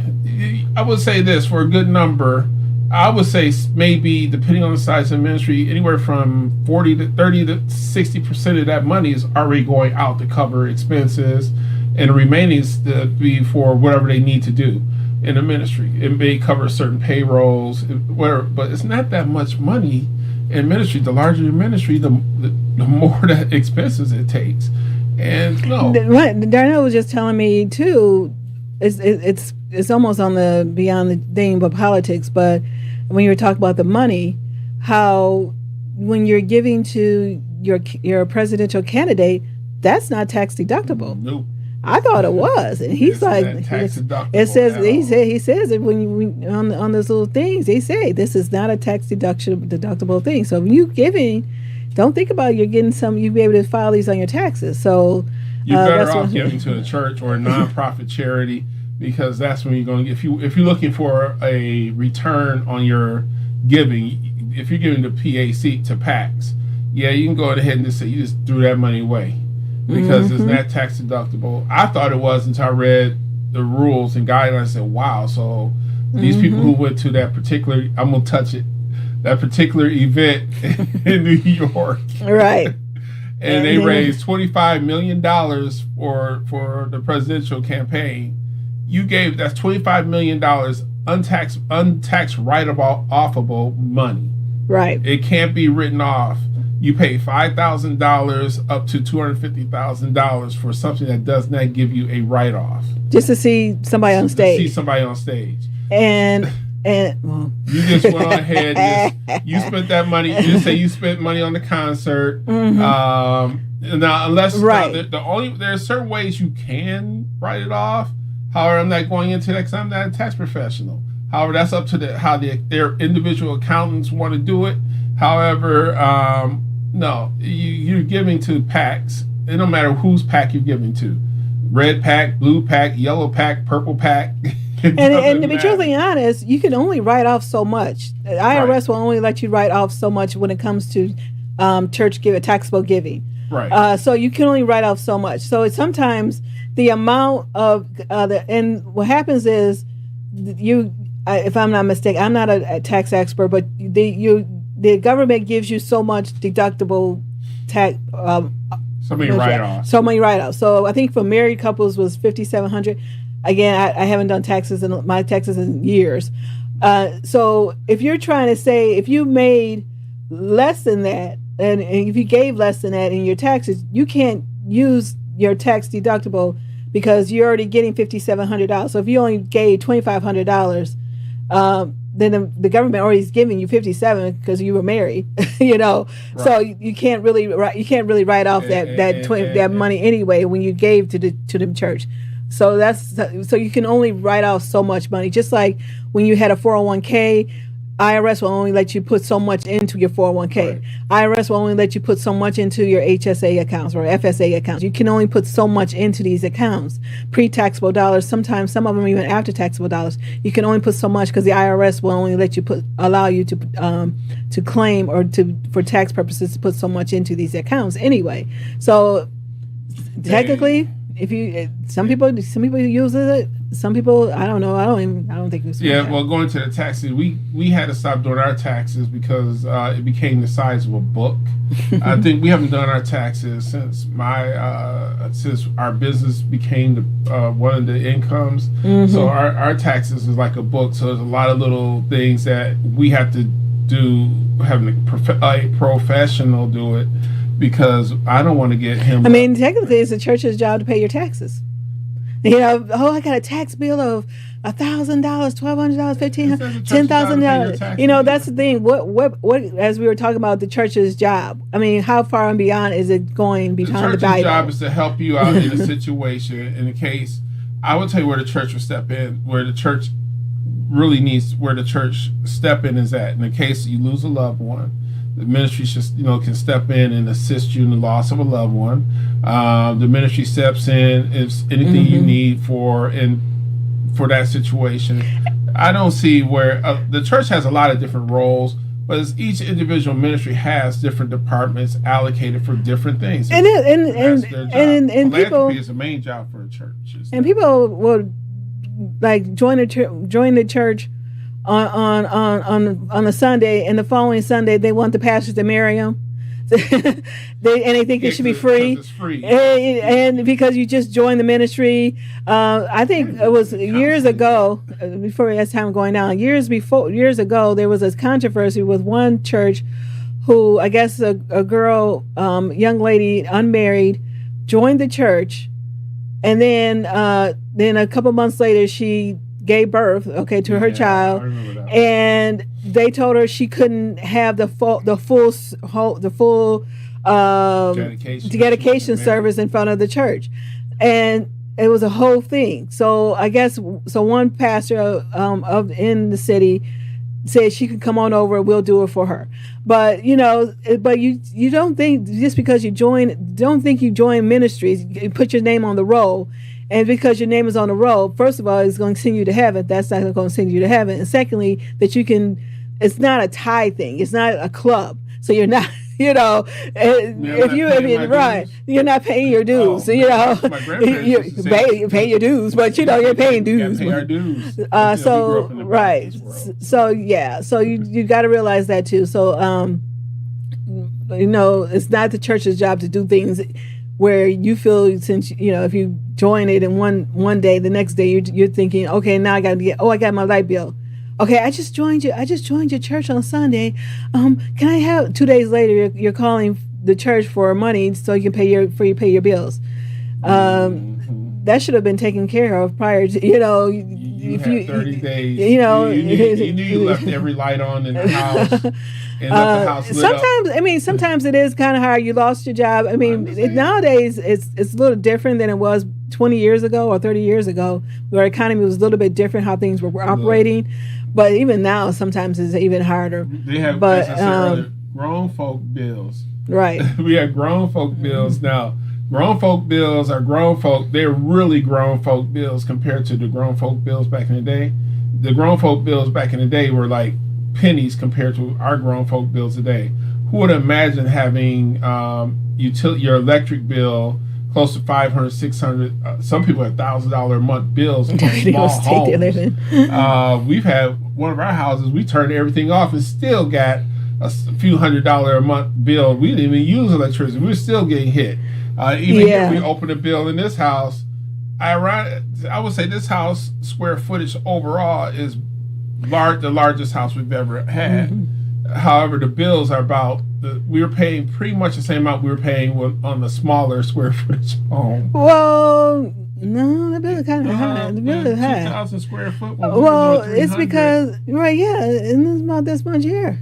I would say this for a good number. I would say maybe, depending on the size of the ministry, anywhere from 40 to 30 to 60% of that money is already going out to cover expenses, and the remaining is to be for whatever they need to do in the ministry. It may cover certain payrolls, whatever, but it's not that much money in ministry. The larger the ministry, the more the expenses it takes. And no, Darnell was just telling me too. It's almost on the beyond the thing of politics, but when you were talking about the money, how when you're giving to your presidential candidate, that's not tax deductible. Nope. I thought it was, and he's like, it says he says it when on those little things. They say this is not a tax deductible thing. So when you giving, don't think about you're getting some. You'll be able to file these on your taxes. So you're better off giving to a church or a nonprofit charity, because that's when you're going to get. If you're looking for a return on your giving, if you're giving to PAC to PACs, yeah, you can go ahead and just say you just threw that money away because it's not tax deductible. I thought it was until I read the rules and guidelines and said, wow, so these people who went to that particular, I'm going to touch it, that particular event in New York. Right. And they raised $25 million for the presidential campaign. That's $25 million untaxed write-offable money. Right. It can't be written off. You pay $5,000 up to $250,000 for something that does not give you a write-off. Just to see somebody on stage. To see somebody on stage. And well. You just went on ahead. You spent that money. You just say you spent money on the concert. Mm-hmm. Now, unless right. there are certain ways you can write it off. However, I'm not going into that because I'm not a tax professional. However, that's up to their individual accountants want to do it. However, no, you're giving to PACs. It don't matter whose PAC you're giving to. Red PAC, blue PAC, yellow PAC, purple PAC. And to be truthfully honest, you can only write off so much. The IRS will only let you write off so much when it comes to church taxable giving. Right. So you can only write off so much. So it's sometimes the amount of and what happens is if I'm not mistaken, I'm not a tax expert, but the government gives you so much deductible tax. So many write-offs. So many write-offs. So I think for married couples was $5,700. Again, I haven't done taxes in years. So if you're trying to say if you made less than that, and if you gave less than that in your taxes, you can't use your tax deductible because you're already getting $5,700. So if you only gave $2,500, then the government already is giving you $57 because you were married, Right. So you can't really write off that money anyway when you gave to the church. So so you can only write off so much money. Just like when you had a 401k, IRS will only let you put so much into your 401k. Right. IRS will only let you put so much into your HSA accounts or FSA accounts. You can only put so much into these accounts. Pre-taxable dollars, sometimes some of them even after taxable dollars, you can only put so much because the IRS will only let you allow you to claim or for tax purposes to put so much into these accounts anyway. So technically, some people use it. Some people, I don't know. I don't think it's. Yeah, well, going to the taxes, we had to stop doing our taxes because it became the size of a book. I think we haven't done our taxes since since our business became one of the incomes. Mm-hmm. So our taxes is like a book. So there's a lot of little things that we have to do, having a professional do it, because I don't want to get him. I mean, technically, it's the church's job to pay your taxes. I got a tax bill of $1,000, $1,200, $1,500, $10,000. That's the thing. What? As we were talking about the church's job. I mean, how far and beyond is it going behind the Bible? The church's job is to help you out in a situation. In the case, I will tell you where the church will step in. Where the church really needs, where the church step in is at. In the case you lose a loved one, the ministry just can step in and assist you in the loss of a loved one. The ministry steps in if anything you need for that situation. I don't see where the church has a lot of different roles, but each individual ministry has different departments allocated for different things. And people is the main job for a church. And people will join the church on a Sunday, and the following Sunday they want the pastors to marry them. they think it should be free. It's free. And because you just joined the ministry. I think it was years ago, before as time going down, years ago, there was a controversy with one church who, I guess a girl, young lady, unmarried, joined the church, and then a couple months later she gave birth, to her child, and they told her she couldn't have the full dedication service in front of the church, and it was a whole thing. So I guess one pastor in the city said she could come on over, we'll do it for her. But you don't think just because you join ministries, you put your name on the roll. And because your name is on the roll, first of all, it's going to send you to heaven. That's not going to send you to heaven. And secondly, that it's not a tithe thing. It's not a club. So you're not, you're not paying your dues. You're paying your dues, but you're paying dues. Pay our dues. So you got to realize that too. So, it's not the church's job to do things where you feel, since if you join it in one day, the next day you're thinking, okay, now I got my light bill. Okay, I just joined your church on Sunday. Can I have 2 days later? You're calling the church for money so you can pay your bills. That should have been taken care of prior to You had 30 days. You knew you left every light on in the house and left the house lit up. Sometimes it is kind of hard. You lost your job. Nowadays it's a little different than it was 20 years ago or 30 years ago, where our economy was a little bit different, how things were operating. But even now, sometimes it's even harder. They have, as I said earlier, grown folk bills. Right. We have grown folk bills now. Grown folk bills are grown folk. They're really grown folk bills compared to the grown folk bills back in the day. The grown folk bills back in the day were like pennies compared to our grown folk bills today. Who would imagine having your electric bill close to $500, $600? Some people have $1,000 a month bills on small homes. We've had one of our houses. We turned everything off and still got a few $100 a month bill. We didn't even use electricity. We were still getting hit. Here we opened a bill in this house. I would say this house square footage overall is the largest house we've ever had. Mm-hmm. However, the bills are we were paying pretty much the same amount we were paying on the smaller square footage home. Well, no, the bill is kind of high. The bill is high. 2,000 square foot. Well, it's because and it's about this much here.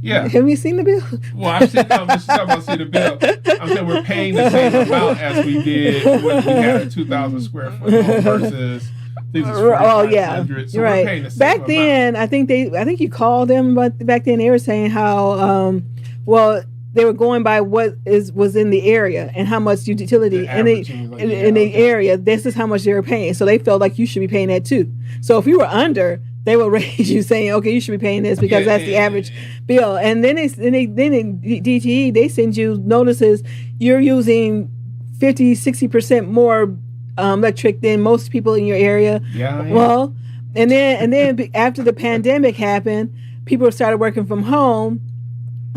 Yeah. Have you seen the bill? Well, I've seen the bill. I'm saying we're paying the same amount as we did when we had a 2,000 square foot home versus things. Oh yeah, so right. We're paying the same back then, amount. I think you called them, but back then they were saying how they were going by what was in the area and how much utility in the area. This is how much they were paying, so they felt like you should be paying that too. So if you were under, they will raise you saying, okay, you should be paying this because that's the average bill. And then in DTE, they send you notices you're using 50-60% more electric than most people in your area. Yeah. Well, and then after the pandemic happened, people started working from home.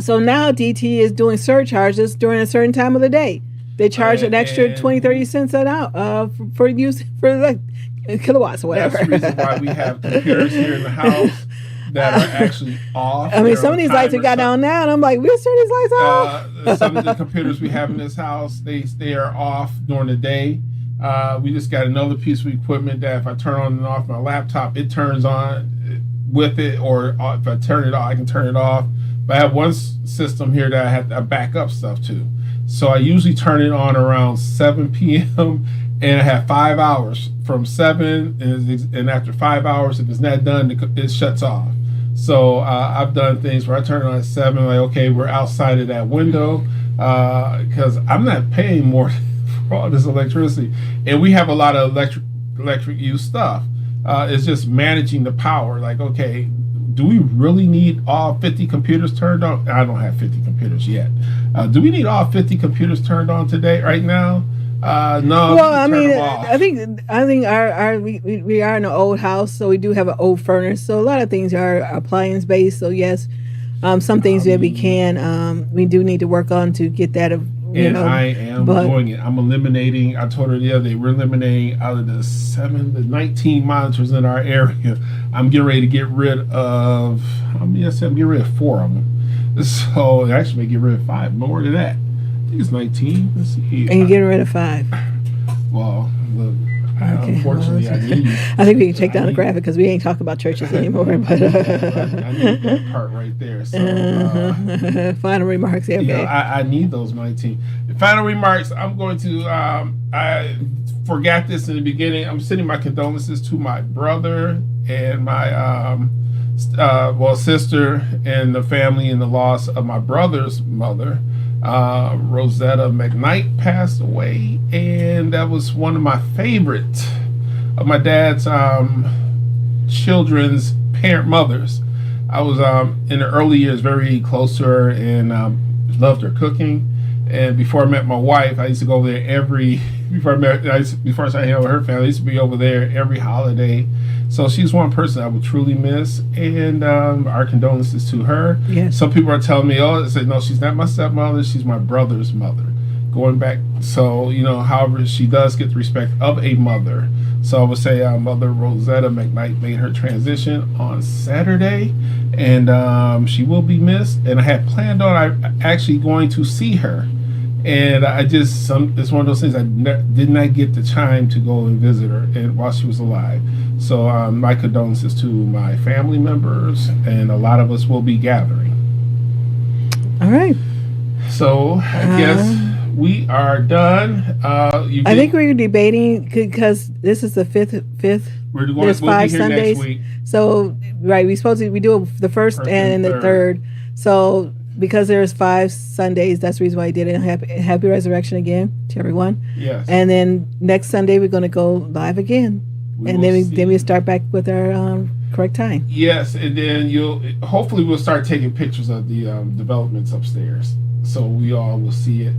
So now DTE is doing surcharges during a certain time of the day. They charge an extra 20-30 cents an hour for use for kilowatts or whatever. That's the reason why we have computers here in the house that are actually off. Some of these lights have got on now, and I'm like, we'll turn these lights off. Some of the computers we have in this house, they are off during the day. We just got another piece of equipment that if I turn on and off my laptop, it turns on with it, or if I turn it off, I can turn it off. But I have one system here that I have to back up stuff to. So I usually turn it on around 7 p.m. and I have 5 hours from 7, and after 5 hours, if it's not done, it shuts off. So I've done things where I turn it on at 7, like, okay, we're outside of that window, because I'm not paying more for all this electricity. And we have a lot of electric use stuff. It's just managing the power. Like, okay, do we really need all 50 computers turned on? I don't have 50 computers yet. Do we need all 50 computers turned on today, right now? No. Well, I mean, I think we are in an old house, so we do have an old furnace. So a lot of things are appliance based. So yes, some things that we do need to work on to get that. I am doing it. I'm eliminating. I told her the other day we're eliminating out of the 19 monitors in our area. I'm getting ready to get rid of. I'm getting rid of 4 of them. So actually, get rid of 5 more than that. I think it's 19. Let's see. And you're getting rid of 5. Well, look, okay. Unfortunately, I need. I think we can take down the graphic because we ain't talking about churches anymore. But I need that part right there. So, final remarks. Okay. I need those 19. Final remarks. I'm going to. I forgot this in the beginning. I'm sending my condolences to my brother and my sister and the family in the loss of my brother's mother. Rosetta McKnight passed away, and that was one of my favorite of my dad's children's mothers. I was in the early years very close to her and loved her cooking. And before I met my wife, I used to go over there before I started hanging out with her family, I used to be over there every holiday. So she's one person I would truly miss, and our condolences to her. Yes. Some people are telling me, no, she's not my stepmother, she's my brother's mother. going back. So, however, she does get the respect of a mother. So I would say Mother Rosetta McKnight made her transition on Saturday, and she will be missed. And I had planned on actually going to see her, and it's one of those things did not get the time to go and visit her and while she was alive. So my condolences to my family members, and a lot of us will be gathering. All right. So I guess we are done. I think we're debating because this is the fifth. There's 5 Sundays. Next week. So right, we do the first and the third. So because there's 5 Sundays, that's the reason why I did it. Happy Resurrection again to everyone. Yes. And then next Sunday we're going to go live again, and then we start back with our correct time. Yes, and then hopefully we'll start taking pictures of the developments upstairs, so we all will see it.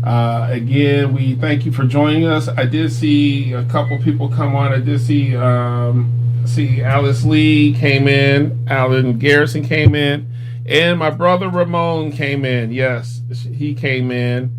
Again, we thank you for joining us. I did see a couple people come on. I did see Alice Lee came in, Alan Garrison came in, and my brother Ramon came in. Yes, he came in.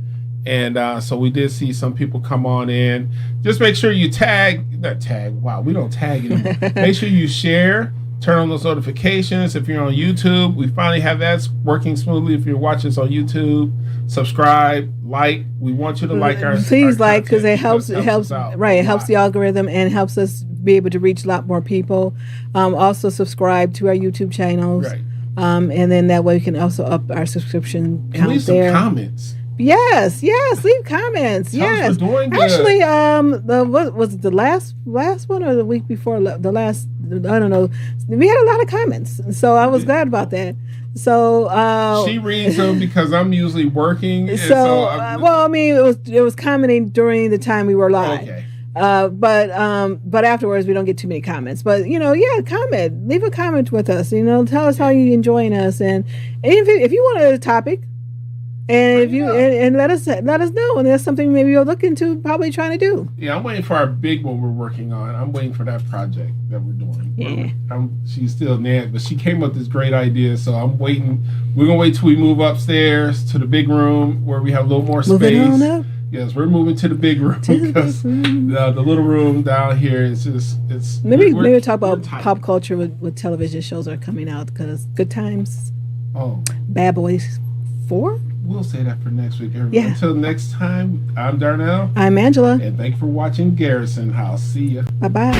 And so we did see some people come on in. Just make sure you wow, we don't tag anymore. Make sure you share, turn on those notifications. If you're on YouTube, we finally have that working smoothly. If you're watching us on YouTube, subscribe, like. We want you to like our Please our like, because it helps out right, it helps the algorithm and helps us be able to reach a lot more people. Also subscribe to our YouTube channels. Right. And then that way we can also up our subscription count leave there. Some comments. Yes, leave comments. Tell us yes. we're doing good. Actually, what was it, the last one or the week before the last, I don't know. We had a lot of comments. So I was glad about that. So she reads them because I'm usually working. It was commenting during the time we were live. Okay. But afterwards we don't get too many comments. But comment, leave a comment with us. Tell us how you're enjoying us, and if you want a topic. And if you and let us know, and there's something maybe you'll look into, probably trying to do. Yeah, I'm waiting for our big one we're working on. I'm waiting for that project that we're doing. Yeah, she's still Ned, but she came up with this great idea, so I'm waiting. We're gonna wait till we move upstairs to the big room where we have a little more space. Moving on up. Yes, we're moving to the big room because the little room down here is just maybe we'll talk about pop culture with television shows are coming out, because Good Times. Oh, Bad Boys 4. We'll say that for next week, everybody. Yeah. Until next time, I'm Darnell. I'm Angela. And thank you for watching Garrison House. See ya. Bye-bye.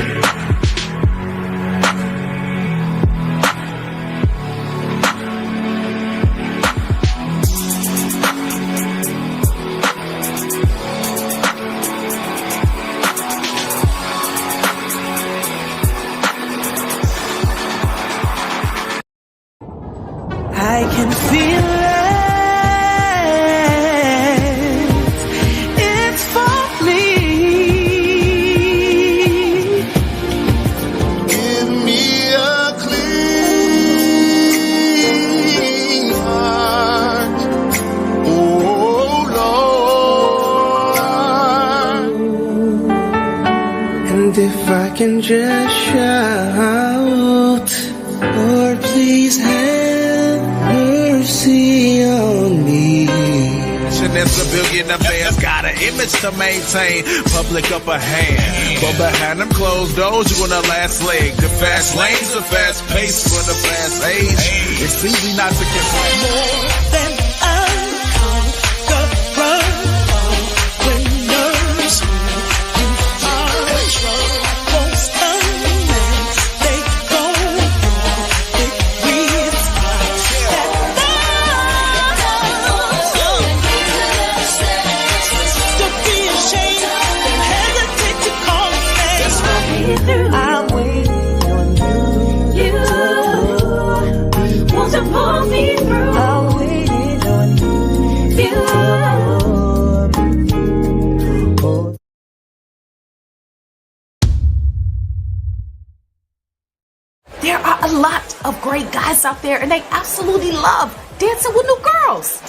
I can feel it. It's for me. Give me a clean heart, oh Lord. And if I can just shout, Lord, please have mercy on me. It's a billion affairs, got an image to maintain, public upper hand. But behind them closed doors, you on the last leg. The fast lane's a fast pace for the fast age. It's easy not to complain. More than a conqueror, winners who are troubles come and they go. I'm waiting on you. Won't you pull me through? I'm waiting on you. There are a lot of great guys out there, and they absolutely love dancing with new girls.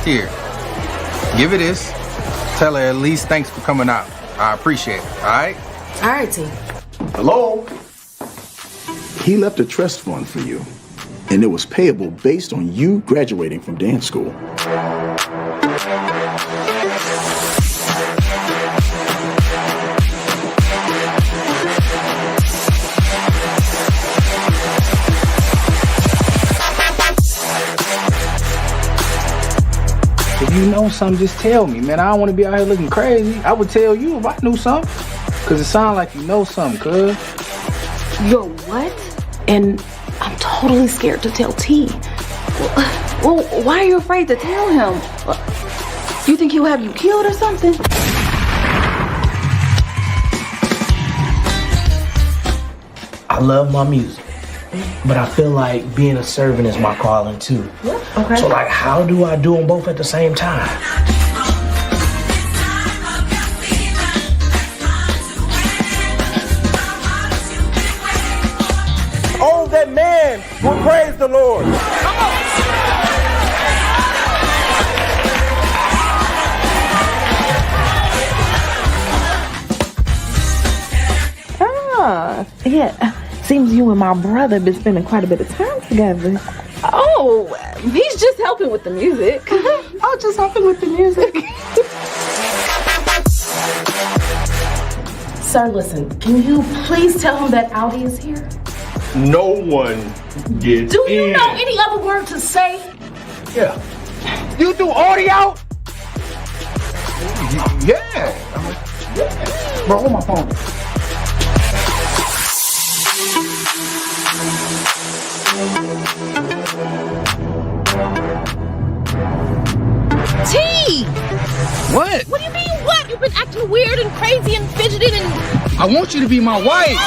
Here, give it this. tell her at least thanks for coming out. I appreciate it, all right? All right, T. Hello? He left a trust fund for you, and it was payable based on you graduating from dance school. If you know something, just tell me, man. I don't want to be out here looking crazy. I would tell you if I knew something. Cause it sounds like you know something, cuz. You're what? And I'm totally scared to tell T. Well, why are you afraid to tell him? You think he'll have you killed or something? I love my music, but I feel like being a servant is my calling too. Okay. So like, how do I do them both at the same time? Oh, that man will praise the Lord. Come on. Yeah. Seems you and my brother been spending quite a bit of time together. Oh, he's just helping with the music. Oh, just helping with the music. Sir, listen, can you please tell him that Audi is here? No one gets Do you know any other word to say? Yeah. You do audio? Yeah. Bro, hold my phone. T! What? What do you mean what? You've been acting weird and crazy and fidgeting and... I want you to be my wife.